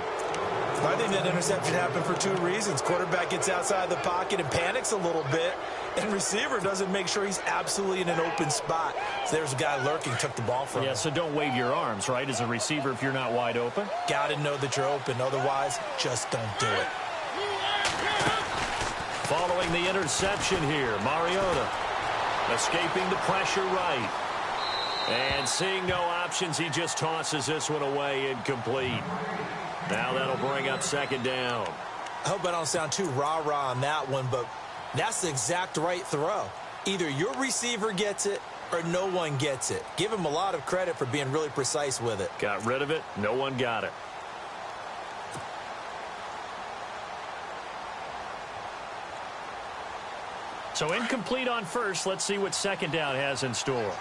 I think that interception happened for 2 reasons. Quarterback gets outside the pocket and panics a little bit. And receiver doesn't make sure he's absolutely in an open spot. So there's a guy lurking, took the ball from him. Yeah, so don't wave your arms, right, as a receiver if you're not wide open. Got to know that you're open. Otherwise, just don't do it. Following the interception here, Mariota escaping the pressure right. And seeing no options, he just tosses this one away incomplete. Now that'll bring up second down. I hope I don't sound too rah-rah on that one, but that's the exact right throw. Either your receiver gets it or no one gets it. Give him a lot of credit for being really precise with it. Got rid of it. No one got it. So incomplete on first. Let's see what second down has in store.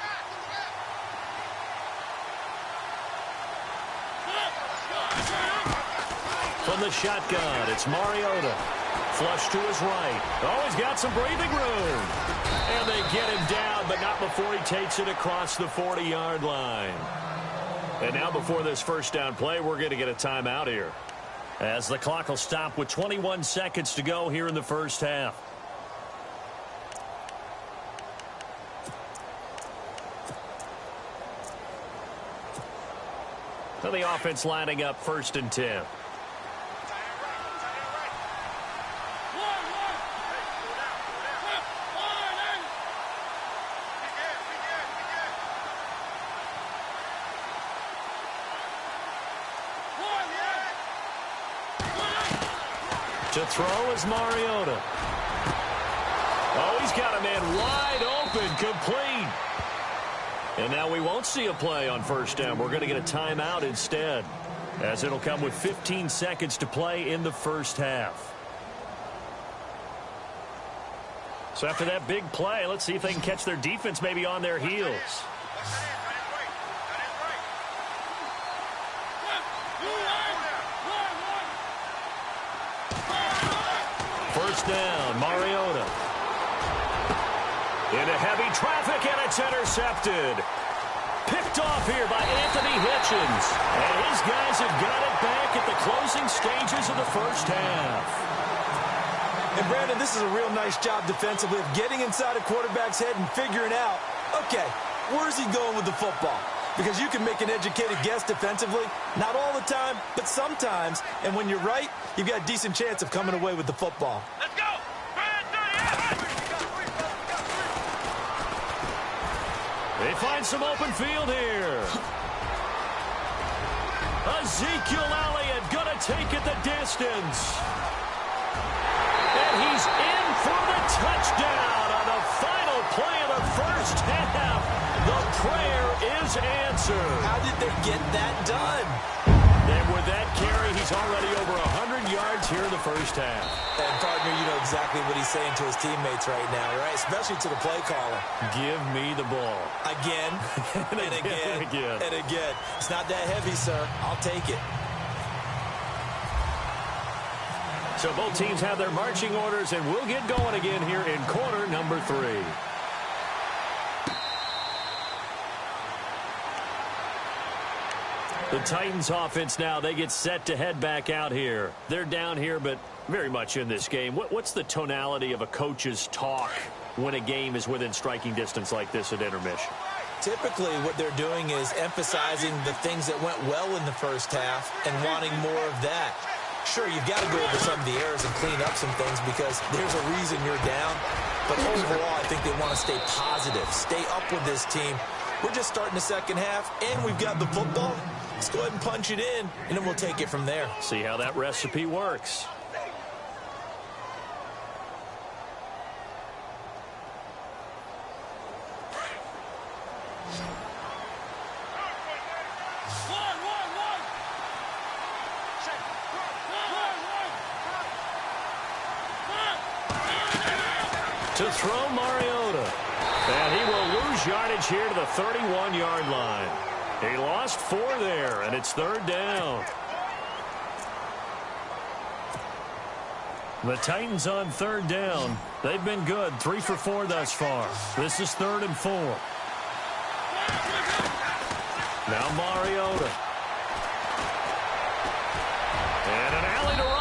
From the shotgun, it's Mariota. Flush to his right. Oh, he's got some breathing room. And they get him down, but not before he takes it across the 40-yard line. And now before this first down play, we're going to get a timeout here, as the clock will stop with 21 seconds to go here in the first half. So the offense lining up first and 10. To throw is Mariota. Oh, he's got a man wide open, complete. And now we won't see a play on first down. We're going to get a timeout instead, as it'll come with 15 seconds to play in the first half. So after that big play, let's see if they can catch their defense maybe on their heels. First down, Mariota. Into heavy traffic, and it's intercepted. Picked off here by Anthony Hitchens. And his guys have got it back at the closing stages of the first half. And, Brandon, this is a real nice job defensively of getting inside a quarterback's head and figuring out, okay, where's he going with the football? Because you can make an educated guess defensively, not all the time, but sometimes. And when you're right, you've got a decent chance of coming away with the football. Let's go! They find some open field here. Ezekiel Elliott gonna take it the distance. And he's in for the touchdown on the final play of the first half. The prayer is answered. How did they get that done? And with that carry, he's already over 100 yards here in the first half. And, partner, you know exactly what he's saying to his teammates right now, right? Especially to the play caller. Give me the ball. Again, and again, and again. It's not that heavy, sir. I'll take it. So both teams have their marching orders, and we'll get going again here in quarter number 3. The Titans offense now, they get set to head back out here. They're down here, but very much in this game. What's the tonality of a coach's talk when a game is within striking distance like this at intermission? Typically, what they're doing is emphasizing the things that went well in the first half and wanting more of that. Sure, you've got to go over some of the errors and clean up some things because there's a reason you're down. But overall, I think they want to stay positive, stay up with this team. We're just starting the second half, and we've got the football. Let's go ahead and punch it in, and then we'll take it from there. See how that recipe works. To throw Mariota. And he will lose yardage here to the 31-yard line. He lost 4 there, and it's third down. The Titans on third down. They've been good, 3 for 4 thus far. This is 3rd and 4. Now Mariota. And an alley to run.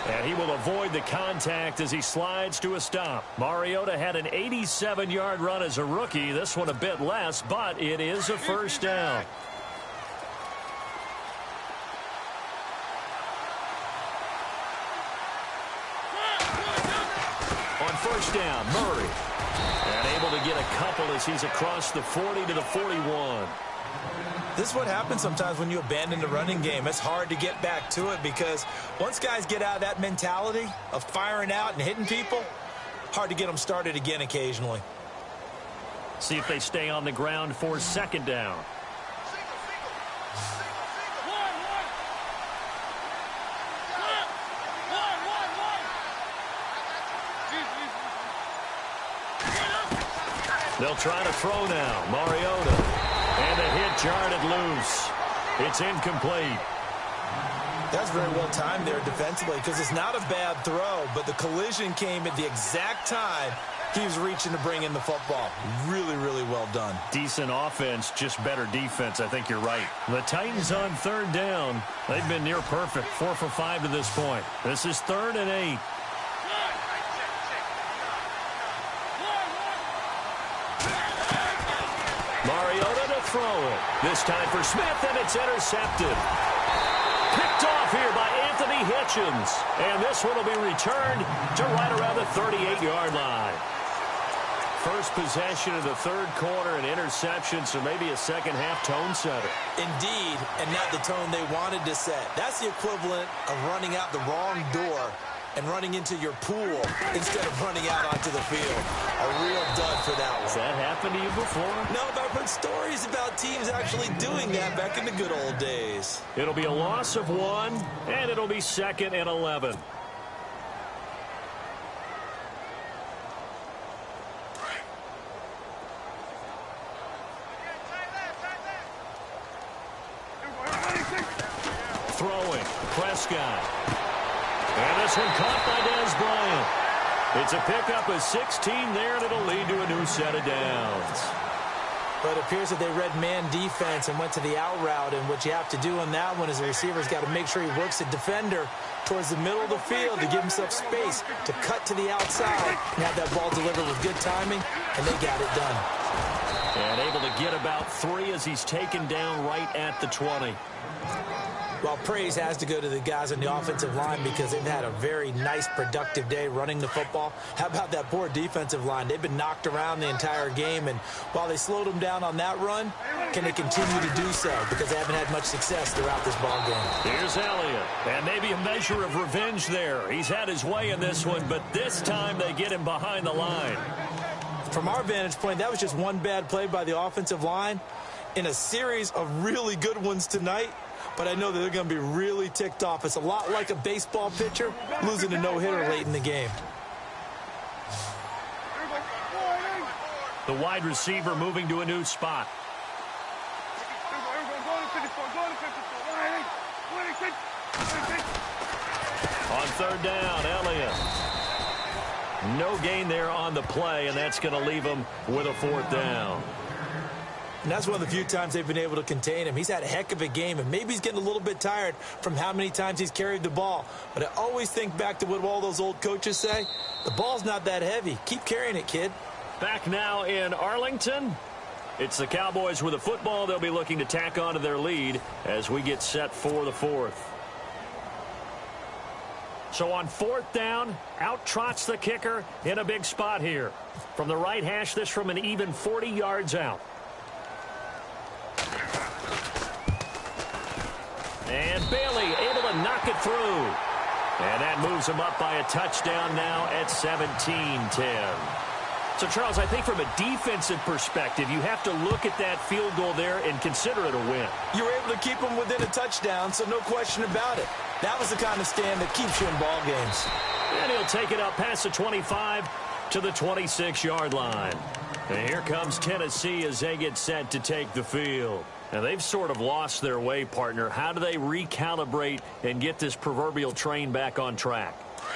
And he will avoid the contact as he slides to a stop. Mariota had an 87-yard run as a rookie. This one a bit less, but it is a first down. On first down, Murray. And able to get a couple as he's across the 40 to the 41. This is what happens sometimes when you abandon the running game. It's hard to get back to it because once guys get out of that mentality of firing out and hitting people, hard to get them started again occasionally. See if they stay on the ground for second down. They'll try to throw now. Mariota. And a hit jarred loose. It's incomplete. That's very well timed there defensively because it's not a bad throw, but the collision came at the exact time he was reaching to bring in the football. Really, really well done. Decent offense, just better defense. I think you're right. The Titans on third down. They've been near perfect, 4 for 5 to this point. This is 3rd and 8. Mariota to throw it. This time for Smith, and it's intercepted. Picked off here by Anthony Hitchens. And this one will be returned to right around the 38-yard line. First possession of the third quarter, an interception, so maybe a second-half tone setter. Indeed, and not the tone they wanted to set. That's the equivalent of running out the wrong door and running into your pool instead of running out onto the field. A real dud for that one. Has that happened to you before? No, but I've heard stories about teams actually doing that back in the good old days. It'll be a loss of 1, and it'll be 2nd and 11. Throwing, Prescott. And this one caught by Dez Bryant. It's a pickup of 16 there, and it'll lead to a new set of downs. But it appears that they read man defense and went to the out route, and what you have to do on that one is the receiver's got to make sure he works the defender towards the middle of the field to give himself space to cut to the outside and have that ball delivered with good timing, and they got it done. And able to get about 3 as he's taken down right at the 20. Well, praise has to go to the guys on the offensive line because they've had a very nice, productive day running the football. How about that poor defensive line? They've been knocked around the entire game, and while they slowed them down on that run, can they continue to do so? Because they haven't had much success throughout this ball game. Here's Elliott, and maybe a measure of revenge there. He's had his way in this one, but this time they get him behind the line. From our vantage point, that was just one bad play by the offensive line in a series of really good ones tonight. But I know that they're going to be really ticked off. It's a lot like a baseball pitcher losing a no-hitter late in the game. The wide receiver moving to a new spot. On 3rd down, Elliott. No gain there on the play, and that's going to leave him with a 4th down. And that's one of the few times they've been able to contain him. He's had a heck of a game, and maybe he's getting a little bit tired from how many times he's carried the ball. But I always think back to what all those old coaches say. The ball's not that heavy. Keep carrying it, kid. Back now in Arlington. It's the Cowboys with a football. They'll be looking to tack on to their lead as we get set for the 4th. So on 4th down, out trots the kicker in a big spot here. From the right hash, this from an even 40 yards out. And Bailey able to knock it through. And that moves him up by a touchdown now at 17-10. So, Charles, I think from a defensive perspective, you have to look at that field goal there and consider it a win. You were able to keep them within a touchdown, so no question about it. That was the kind of stand that keeps you in ball games. And he'll take it up past the 25 to the 26-yard line. And here comes Tennessee as they get set to take the field. Now, they've sort of lost their way, partner. How do they recalibrate and get this proverbial train back on track?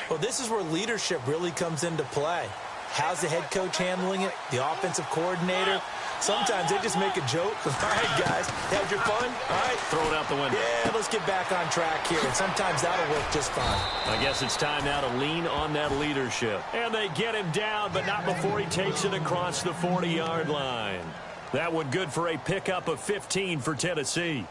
Well, this is where leadership really comes into play. How's the head coach handling it? The offensive coordinator? Sometimes they just make a joke. All right, guys, had your fun? All right. Throw it out the window. Yeah, let's get back on track here. And sometimes that'll work just fine. I guess it's time now to lean on that leadership. And they get him down, but not before he takes it across the 40-yard line. That one good for a pickup of 15 for Tennessee.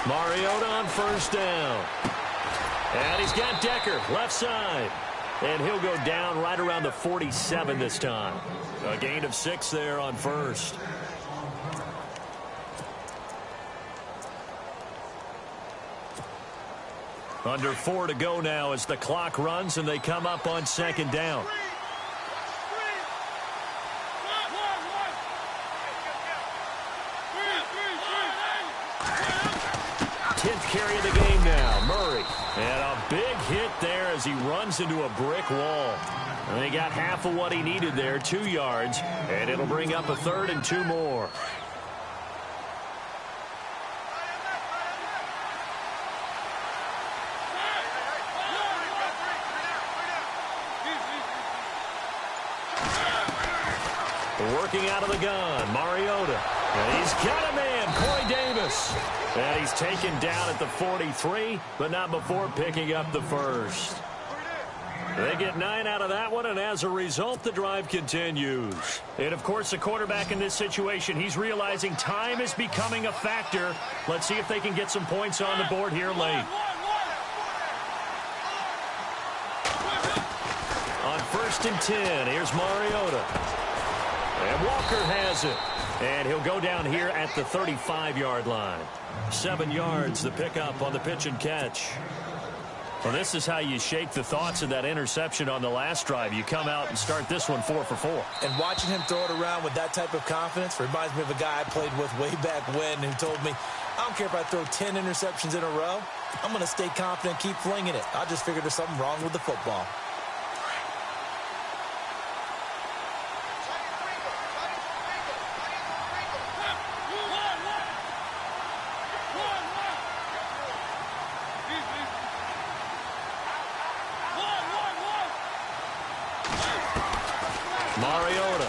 Mariota on 1st down. And he's got Decker left side. And he'll go down right around the 47 this time. A gain of 6 there on 1st. Under 4 to go now as the clock runs and they come up on 2nd down. 10th carry of the game now, Murray. And a big hit there as he runs into a brick wall. And they got half of what he needed there, 2 yards. And it'll bring up a 3rd and 2 more. Working out of the gun, Mariota. And he's got a man, Corey Davis. And he's taken down at the 43, but not before picking up the 1st. They get 9 out of that one, and as a result, the drive continues. And, of course, the quarterback in this situation, he's realizing time is becoming a factor. Let's see if they can get some points on the board here late. On 1st and 10. Here's Mariota. And Walker has it. And he'll go down here at the 35-yard line. 7 yards, the pickup on the pitch and catch. Well, this is how you shake the thoughts of that interception on the last drive. You come out and start this one 4 for 4. And watching him throw it around with that type of confidence reminds me of a guy I played with way back when who told me, I don't care if I throw 10 interceptions in a row. I'm going to stay confident, keep flinging it. I just figured there's something wrong with the football. Mariota.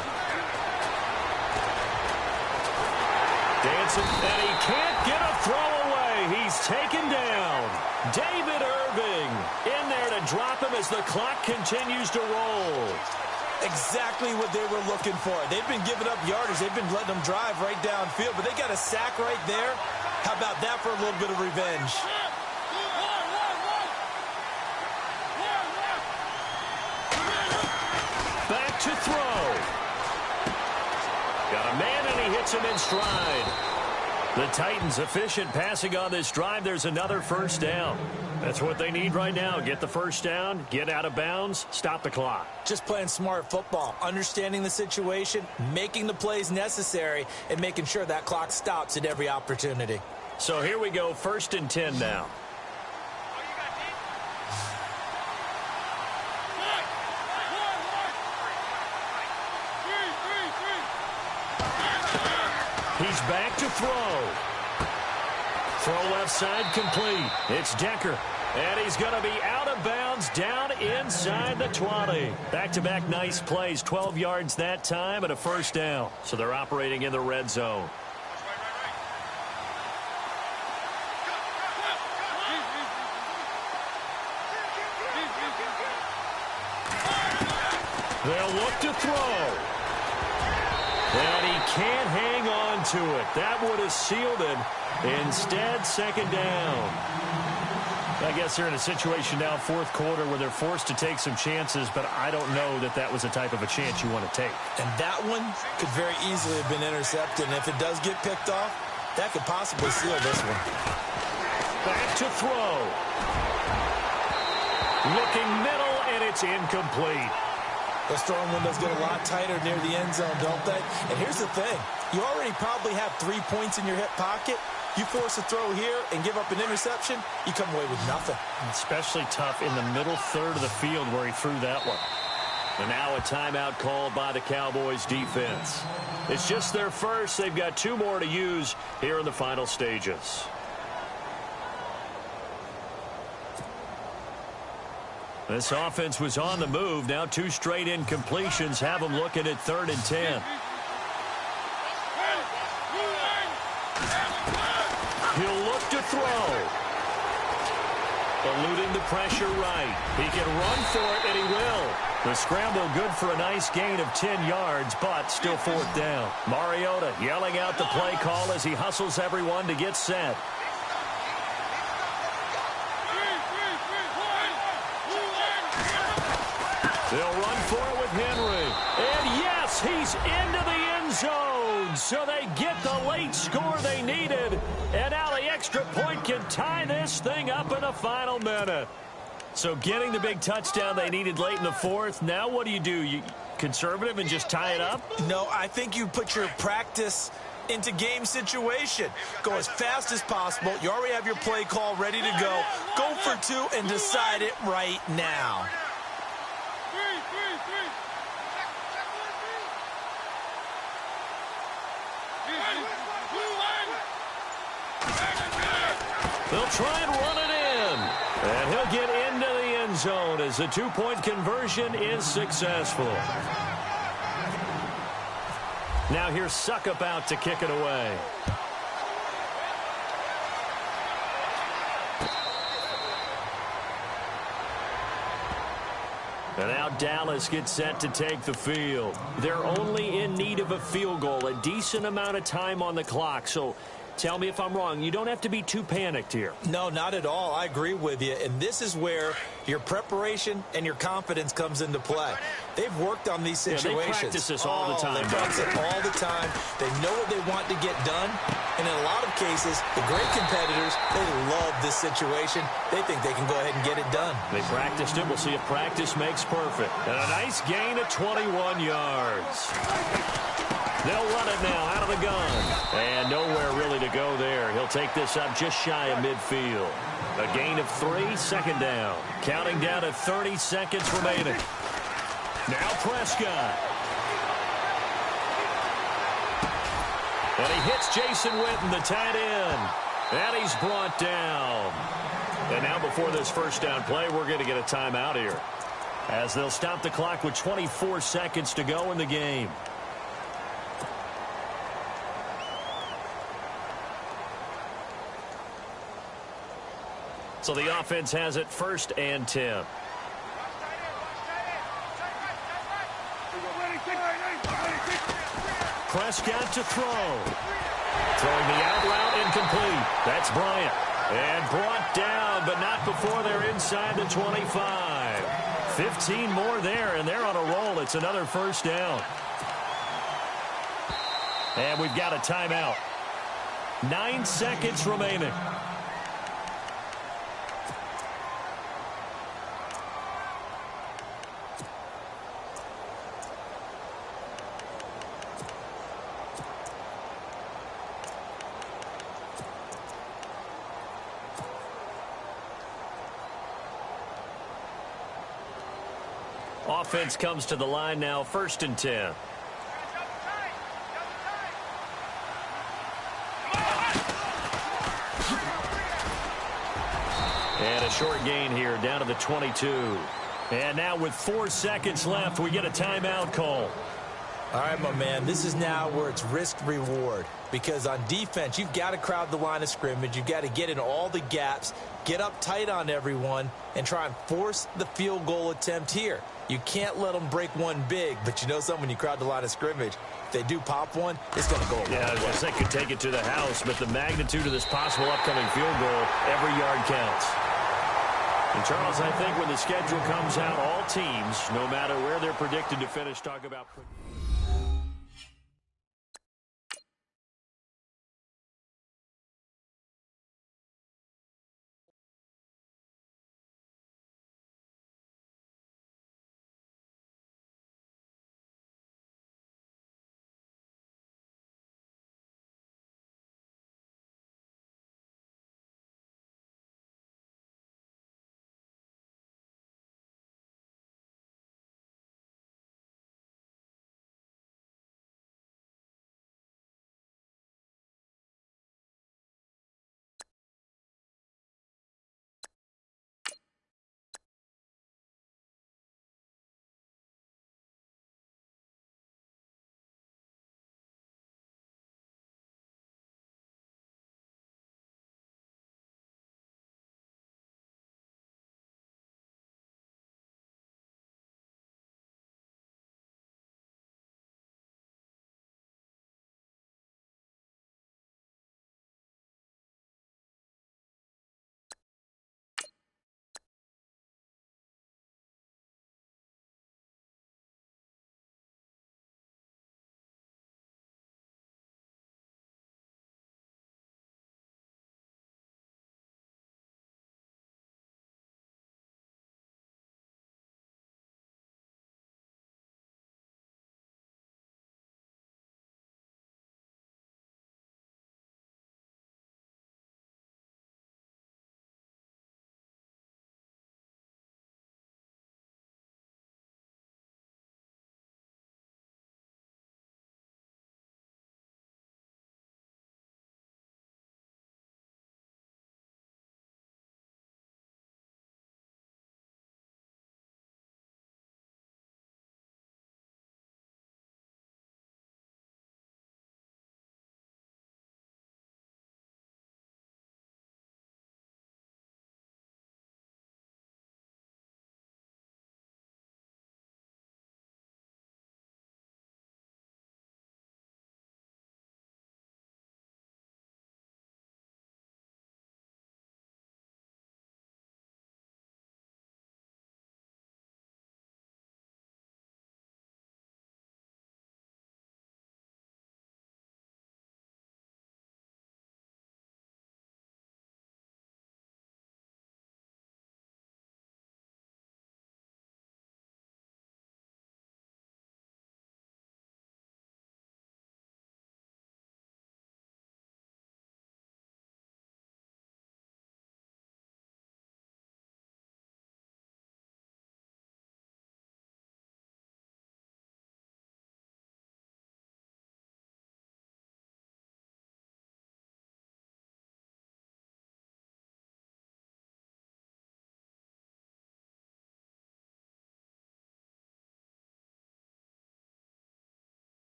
Dancing, and he can't get a throw away. He's taken down. David Irving in there to drop him as the clock continues to roll. Exactly what they were looking for. They've been giving up yardage. They've been letting them drive right downfield, but they got a sack right there. How about that for a little bit of revenge? Back to throw. Got a man, and he hits him in stride. The Titans efficient passing on this drive. There's another 1st down. That's what they need right now. Get the 1st down, get out of bounds, stop the clock. Just playing smart football, understanding the situation, making the plays necessary, and making sure that clock stops at every opportunity. So here we go, 1st and 10 now. He's back to throw. Throw left side complete. It's Decker. And he's going to be out of bounds down inside the 20. Back-to-back nice plays. 12 yards that time and a 1st down. So they're operating in the red zone. They'll look to throw. And he can't hang on to it. That would have sealed it. Instead, 2nd down. I guess they're in a situation now, 4th quarter, where they're forced to take some chances, but I don't know that that was the type of a chance you want to take. And that one could very easily have been intercepted. And if it does get picked off, that could possibly seal this one. Back to throw. Looking middle, and it's incomplete. Those throwing windows get a lot tighter near the end zone, don't they? And here's the thing. You already probably have 3 points in your hip pocket. You force a throw here and give up an interception, you come away with nothing. Especially tough in the middle third of the field where he threw that one. And now a timeout called by the Cowboys defense. It's just their first. They've got 2 more to use here in the final stages. This offense was on the move. Now 2 straight incompletions have them looking at 3rd and 10. He'll look to throw. Eluding the pressure right. He can run for it, and he will. The scramble good for a nice gain of 10 yards, but still 4th down. Mariota yelling out the play call as he hustles everyone to get set. They'll run for it with Henry. And yes, he's into the end zone. So they get the late score they needed. And now the extra point can tie this thing up in the final minute. So getting the big touchdown they needed late in the 4th. Now what do? You conservative and just tie it up? No, I think you put your practice into game situation. Go as fast as possible. You already have your play call ready to go. Go for 2 and decide it right now. They'll try and run it in. And he'll get into the end zone as the 2-point conversion is successful. Now here's Suckup out to kick it away. And now Dallas gets set to take the field. They're only in need of a field goal, a decent amount of time on the clock. So Tell me if I'm wrong. You don't have to be too panicked here. No, not at all. I agree with you. And this is where your preparation and your confidence comes into play. They've worked on these situations. Yeah, they practice this all the time. They practice it all the time. They know what they want to get done. And in a lot of cases, the great competitors, they love this situation. They think they can go ahead and get it done. They practiced it. We'll see if practice makes perfect. And a nice gain of 21 yards. They'll run it now out of the gun. And nowhere really to go there. He'll take this up just shy of midfield. A gain of 3, second down. Counting down to 30 seconds remaining. Now Prescott. And he hits Jason Witten, the tight end. And he's brought down. And now before this first down play, we're going to get a timeout here, as they'll stop the clock with 24 seconds to go in the game. So the offense has it 1st and 10. Prescott to throw. Throwing the out route incomplete. That's Bryant. And brought down, but not before they're inside the 25. 15 more there, and they're on a roll. It's another first down. And we've got a timeout. 9 seconds remaining. Offense comes to the line now, 1st and 10. And a short gain here, down to the 22. And now with 4 seconds left, we get a timeout call. All right, my man, this is now where it's risk-reward. Because on defense, you've got to crowd the line of scrimmage. You've got to get in all the gaps, get up tight on everyone, and try and force the field goal attempt here. You can't let them break one big, but you know something, when you crowd the line of scrimmage, if they do pop one, it's going to go a long way. Yeah, I was going to say could take it to the house, but the magnitude of this possible upcoming field goal, every yard counts. And, Charles, I think when the schedule comes out, all teams, no matter where they're predicted to finish, talk about...